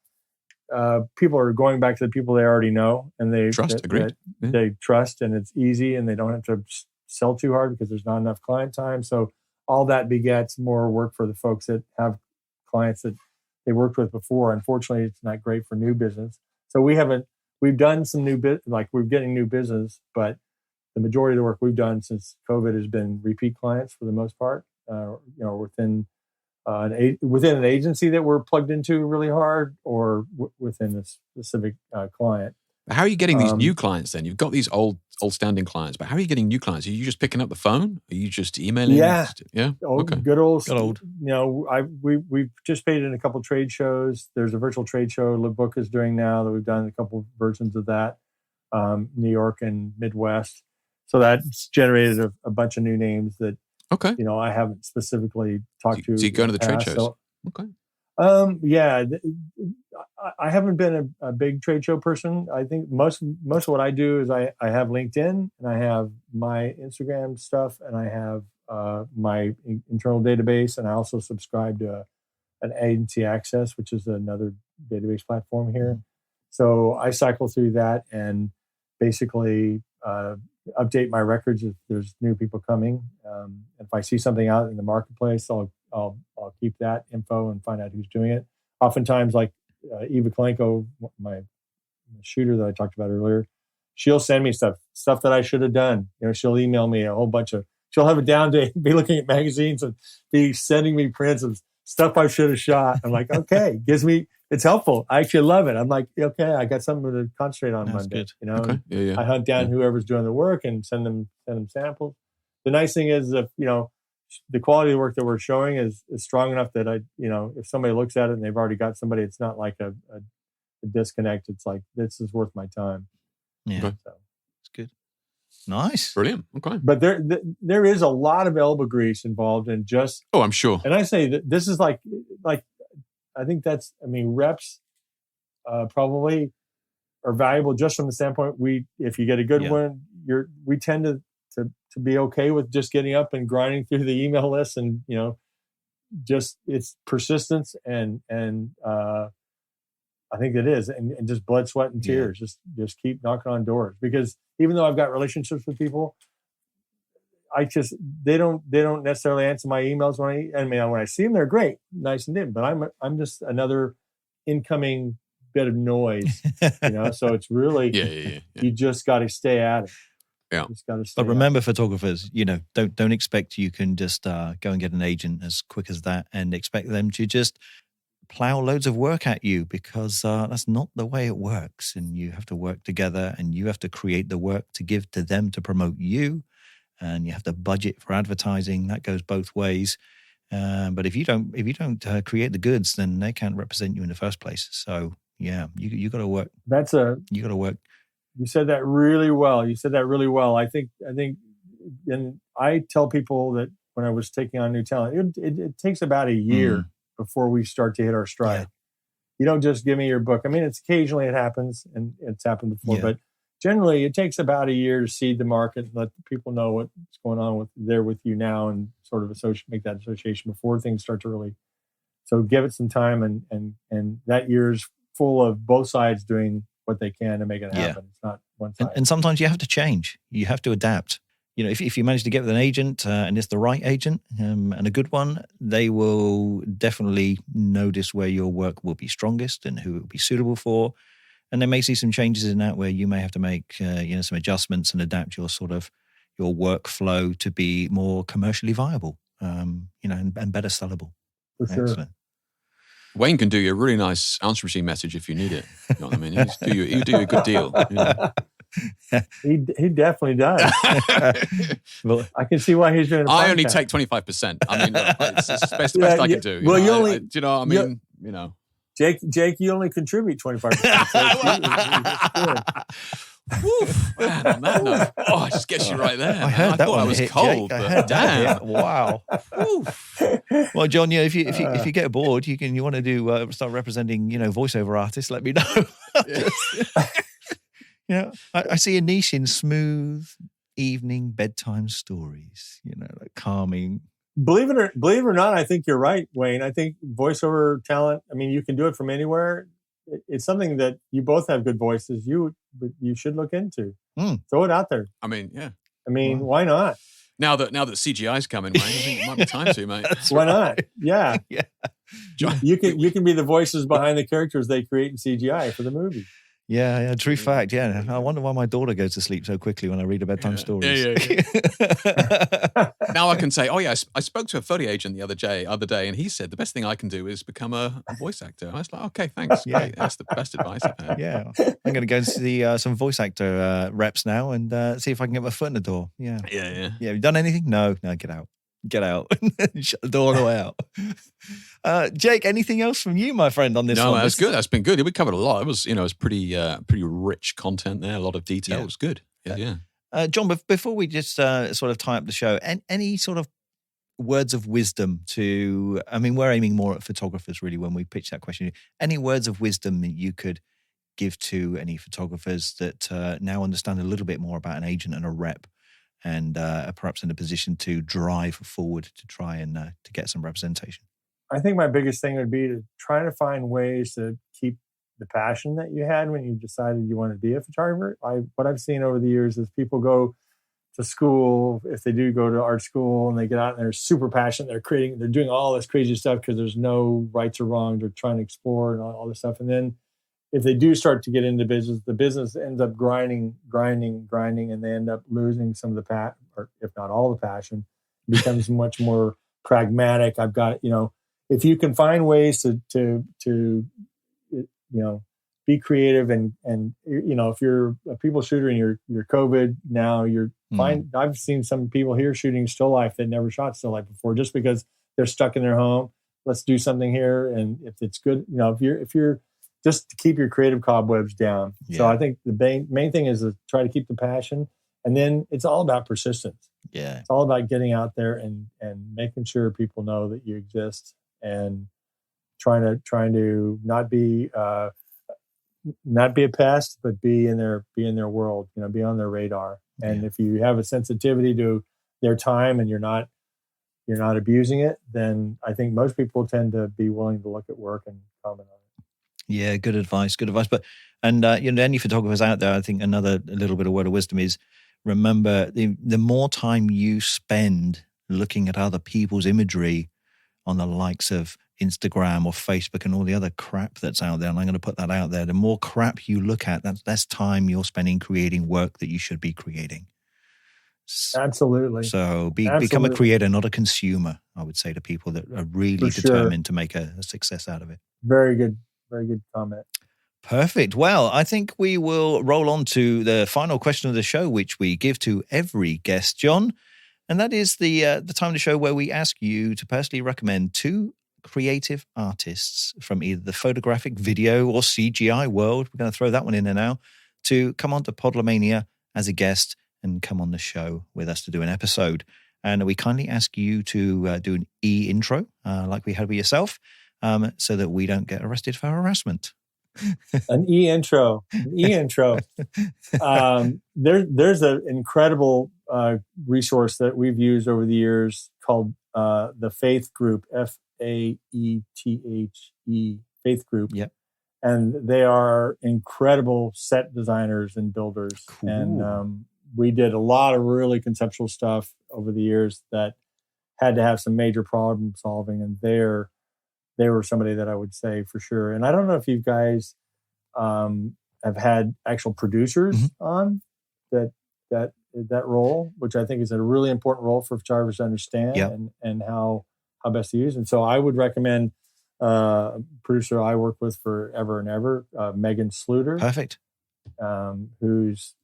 people are going back to the people they already know, and they trust. Agreed. They trust, and it's easy, and they don't have to sell too hard because there's not enough client time. So all that begets more work for the folks that have clients that they worked with before. Unfortunately, it's not great for new business. So we've done some new we're getting new business, but the majority of the work we've done since COVID has been repeat clients for the most part. Within an agency that we're plugged into really hard, or within a specific client. How are you getting these new clients then? You've got these old standing clients, but how are you getting new clients? Are you just picking up the phone? Are you just emailing? Yeah. Okay. Good old. We've participated in a couple of trade shows. There's a virtual trade show LiveBook is doing now that we've done a couple of versions of that, New York and Midwest. So that's generated a bunch of new names that I haven't specifically talked to. So you go to the trade shows? So, okay. I haven't been a big trade show person. I think most of what I do is I have LinkedIn, and I have my Instagram stuff, and I have my internal database, and I also subscribe to an Agency Access, which is another database platform here. So I cycle through that and basically update my records if there's new people coming. If I see something out in the marketplace, I'll keep that info and find out who's doing it. Oftentimes, like Eva Kalenko, my shooter that I talked about earlier, she'll send me stuff that I should have done. She'll email me a whole bunch of. She'll have a down day, be looking at magazines and be sending me prints of stuff I should have shot. I'm like, okay, it's helpful. I actually love it. I'm like, okay, I got something to concentrate on Monday. Good. Okay. Yeah. I hunt down whoever's doing the work and send them samples. The nice thing is, if the quality of the work that we're showing is strong enough that if somebody looks at it and they've already got somebody, it's not like a disconnect. It's like, this is worth my time. Yeah, okay. So it's good. Nice, brilliant. Okay, but there is a lot of elbow grease involved in just. Oh, I'm sure. And I say that this is like I think that's. I mean, reps probably are valuable just from the standpoint if you get a good one, we tend to be okay with just getting up and grinding through the email list, and just it's persistence and I think it is, and just blood, sweat, and tears. Just keep knocking on doors, because even though I've got relationships with people, they don't necessarily answer my emails when I see them, they're great, nice and dim, but I'm just another incoming bit of noise, So it's really you just got to stay at it. Yeah. But remember, photographers, don't expect you can just go and get an agent as quick as that and expect them to just plow loads of work at you, because that's not the way it works. And you have to work together, and you have to create the work to give to them to promote you. And you have to budget for advertising. That goes both ways. But if you don't create the goods, then they can't represent you in the first place. So yeah, you got to work. You got to work. You said that really well. I think, and I tell people that when I was taking on new talent, it takes about a year before we start to hit our stride. Yeah. You don't just give me your book. I mean, occasionally it happens, and it's happened before, but generally it takes about a year to seed the market and let people know what's going on with you now, and sort of make that association before things start to really. So give it some time, and that year's full of both sides doing what they can to make it happen. It's not one side. And sometimes you have to change. You have to adapt. If you manage to get with an agent and it's the right agent and a good one, they will definitely notice where your work will be strongest and who it will be suitable for. And they may see some changes in that where you may have to make some adjustments and adapt your workflow to be more commercially viable, and better sellable. For sure. Excellent. Wayne can do you a really nice answer machine message if you need it. You know what I mean? He'll do you a good deal. He definitely does. Well, I can see why he's doing. I only take 25%. I mean, it's the best I can do. Well, do you know what I mean? Jake, you only contribute 25%. Woof, man, on that note, it just gets you right there. I thought I was cold, but damn. Wow. Well, John, if you get bored, you want to do start representing, voiceover artists, let me know. I see a niche in smooth evening bedtime stories, like calming. Believe it or not, I think you're right, Wayne. I think voiceover talent, I mean, you can do it from anywhere. It's something that you both have good voices. You should look into. Throw it out there. I mean, yeah. I mean, why not? Now that CGI's coming, Wayne, I think it might be time to, mate. Why not? Yeah. You can be the voices behind the characters they create in CGI for the movie. Yeah, true fact. Yeah, I wonder why my daughter goes to sleep so quickly when I read a bedtime stories. Yeah. Now I can say, I spoke to a photo agent the other day, and he said the best thing I can do is become a voice actor. I was like, okay, thanks. Yeah. Great. That's the best advice I've had. Yeah, I'm going to go and see some voice actor reps now and see if I can get my foot in the door. Yeah. Yeah. Have you done anything? No, get out. Get out. Shut the door on the way out. Jake, anything else from you, my friend, on this one? No, that's good. That's been good. We covered a lot. It was, it was pretty rich content there. A lot of detail. It was good. Yeah. John, before we just sort of tie up the show, any sort of words of wisdom we're aiming more at photographers really when we pitch that question. Any words of wisdom that you could give to any photographers that now understand a little bit more about an agent and a rep, and perhaps in a position to drive forward to try and to get some representation? I think my biggest thing would be to try to find ways to keep the passion that you had when you decided you wanted to be a photographer. What I've seen over the years is people go to school, if they do go to art school, and they get out and they're super passionate. They're doing all this crazy stuff because there's no rights or wrongs. They're trying to explore and all this stuff. And then if they do start to get into business, the business ends up grinding, and they end up losing some of the passion, or if not all the passion. It becomes much more pragmatic. I've got, if you can find ways to be creative and if you're a people shooter and you're COVID now, you're fine. I've seen some people here shooting still life that never shot still life before, just because they're stuck in their home. Let's do something here, and if it's good, if you're just to keep your creative cobwebs down. Yeah. So I think the main thing is to try to keep the passion, and then it's all about persistence. Yeah, it's all about getting out there and making sure people know that you exist, and trying to not be a pest, but be in their world, be on their radar. And if you have a sensitivity to their time and you're not abusing it, then I think most people tend to be willing to look at work and comment on it. Yeah, good advice. But any photographers out there, I think another little bit of word of wisdom is, remember, the more time you spend looking at other people's imagery on the likes of Instagram or Facebook and all the other crap that's out there, and I'm going to put that out there, the more crap you look at, that's less time you're spending creating work that you should be creating. Absolutely. So become a creator, not a consumer, I would say to people that are really determined to make a success out of it. Very good comment. Perfect. Well, I think we will roll on to the final question of the show, which we give to every guest, John. And that is the time of the show where we ask you to personally recommend 2 creative artists from either the photographic, video, or CGI world. We're going to throw that one in there now, to come on to Podlemania as a guest and come on the show with us to do an episode. And we kindly ask you to do an E-intro, like we had with yourself, so that we don't get arrested for harassment. An E-intro. There's an incredible resource that we've used over the years called the Faith Group, FAETHE, Faith Group. Yep. And they are incredible set designers and builders. Cool. And we did a lot of really conceptual stuff over the years that had to have some major problem solving, and they were somebody that I would say for sure. And I don't know if you guys have had actual producers on that role, which I think is a really important role for photographers to understand and how best to use. And so I would recommend a producer I work with forever and ever, Megan Sluter. Perfect. Who's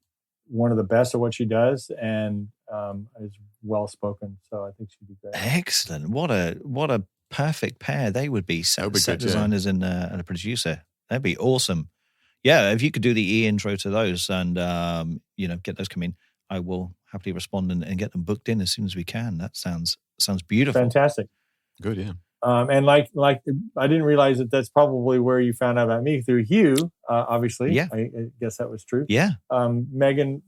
one of the best at what she does and is well-spoken. So I think she'd be great. Excellent. What a perfect pair they would be. Set designers and a producer. That'd be awesome. Yeah, if you could do the E-intro to those and get those come in, I will happily respond and get them booked in as soon as we can. That sounds beautiful. Fantastic. Good, yeah. And like I didn't realize that's probably where you found out about me, through Hugh, obviously. Yeah. I guess that was true. Yeah. Megan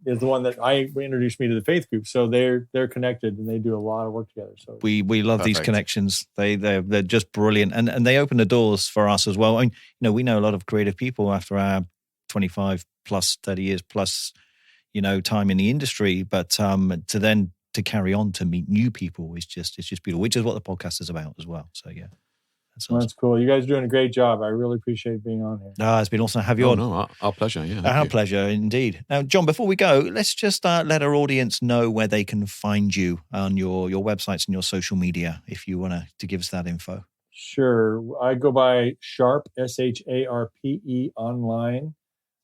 is the one that introduced me to the Faith Group. So they're connected and they do a lot of work together. So we love these connections. They're just brilliant. And they open the doors for us as well. I mean, we know a lot of creative people after our 25 plus 30 years plus, time in the industry, but to carry on to meet new people is just beautiful, which is what the podcast is about as well. So yeah, that's cool. You guys are doing a great job. I really appreciate being on here. It's been awesome to have you on. No, our pleasure. Yeah, our pleasure indeed. Now, John, before we go, let's just let our audience know where they can find you on your websites and your social media, if you want to give us that info. Sure. I go by Sharpe, SHARPE online,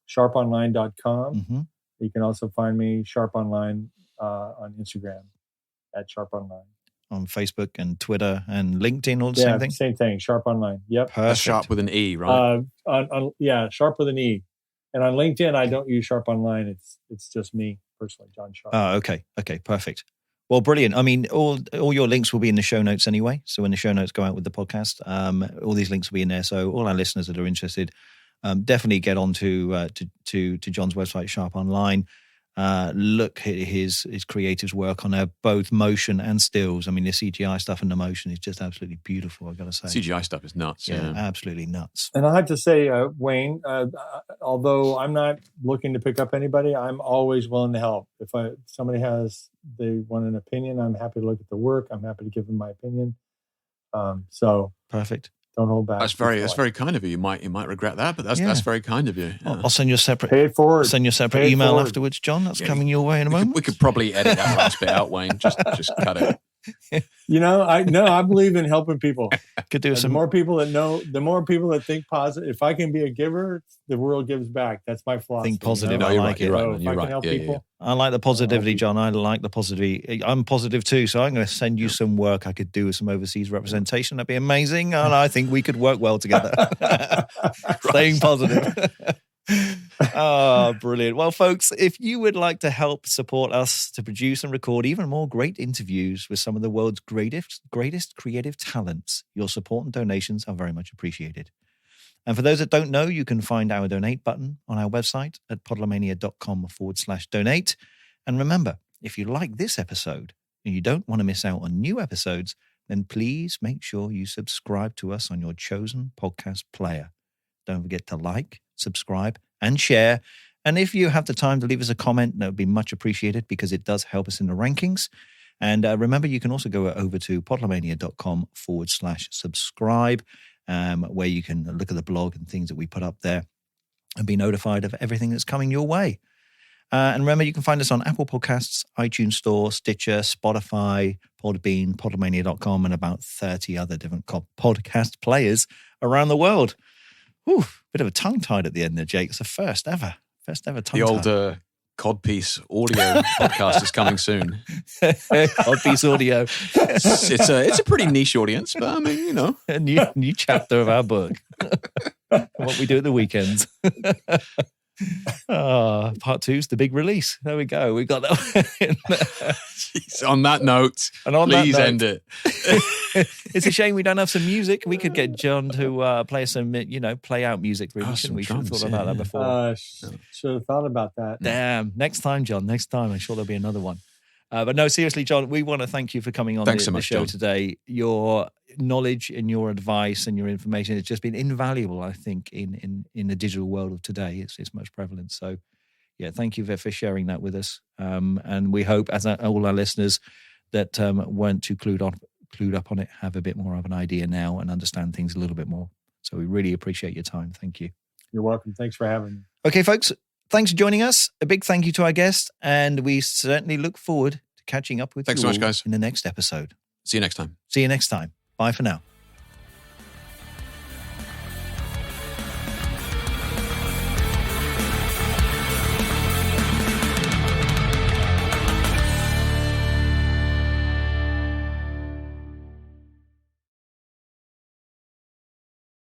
sharpeonline.com. Mm-hmm. You can also find me Sharpe Online on Instagram at Sharpe Online. On Facebook and Twitter and LinkedIn, all the same thing? Same thing, Sharpe Online. Yep. Perfect. That's Sharpe with an E, right? Sharpe with an E. And on LinkedIn, I don't use Sharpe Online. It's just me personally, John Sharpe. Oh, okay. Okay, perfect. Well, brilliant. I mean, all your links will be in the show notes anyway. So when the show notes go out with the podcast, all these links will be in there. So all our listeners that are interested, definitely get on to John's website, Sharpe Online. look at his creative's work on both motion and stills. I mean, the CGI stuff and the motion is just absolutely beautiful, I got to say. CGI stuff is nuts. Yeah, absolutely nuts. And I have to say, Wayne, although I'm not looking to pick up anybody, I'm always willing to help. If somebody they want an opinion, I'm happy to look at the work. I'm happy to give them my opinion. So perfect. Don't hold back. That's very kind of you. You might regret that, but that's very kind of you. Yeah. I'll send you a separate. Pay it forward. Send you a separate email afterwards, John. That's coming your way in a moment. We could probably edit that last bit out, Wayne. Just cut it. I believe in helping people. Could do some more people that know, the more people that think positive. If I can be a giver, the world gives back. That's my philosophy. Think positive. No, I like it. You're right. If I can help people. I like the positivity, John. I like the positivity. I'm positive too, so I'm going to send you some work I could do with some overseas representation. That'd be amazing, and I think we could work well together. Staying positive. Oh, brilliant. Well, folks, if you would like to help support us to produce and record even more great interviews with some of the world's greatest creative talents, your support and donations are very much appreciated. And for those that don't know, you can find our donate button on our website at podlemania.com/donate. And remember, if you like this episode and you don't want to miss out on new episodes, then please make sure you subscribe to us on your chosen podcast player. Don't forget to like, subscribe, and share. And if you have the time to leave us a comment, that would be much appreciated because it does help us in the rankings. And remember, you can also go over to podlemania.com/subscribe, where you can look at the blog and things that we put up there and be notified of everything that's coming your way. And remember, you can find us on Apple Podcasts, iTunes Store, Stitcher, Spotify, Podbean, podlemania.com, and about 30 other different podcast players around the world. Whew, bit of a tongue-tied at the end there, Jake. It's the first ever tongue-tied. The old Codpiece audio podcast is coming soon. Codpiece audio. It's a pretty niche audience, but I mean, a new chapter of our book. What we do at the weekends. Part 2's the big release. There we go. We got that. Jeez, on that note, please end it. It's a shame we don't have some music. We could get John to play some, play out music. Really, shouldn't we? Should have thought about that before. Should have thought about that. Damn. Next time, John. Next time. I'm sure there'll be another one. But no, seriously, John, we want to thank you for coming on the show John. Today. Your knowledge and your advice and your information has just been invaluable, I think, in the digital world of today. It's much prevalent. So, yeah, thank you for sharing that with us. And we hope, as all our listeners that weren't too clued up on it, have a bit more of an idea now and understand things a little bit more. So we really appreciate your time. Thank you. You're welcome. Thanks for having me. Okay, folks. Thanks for joining us. A big thank you to our guest, and we certainly look forward to catching up with you so much, guys. In the next episode. See you next time. See you next time. Bye for now.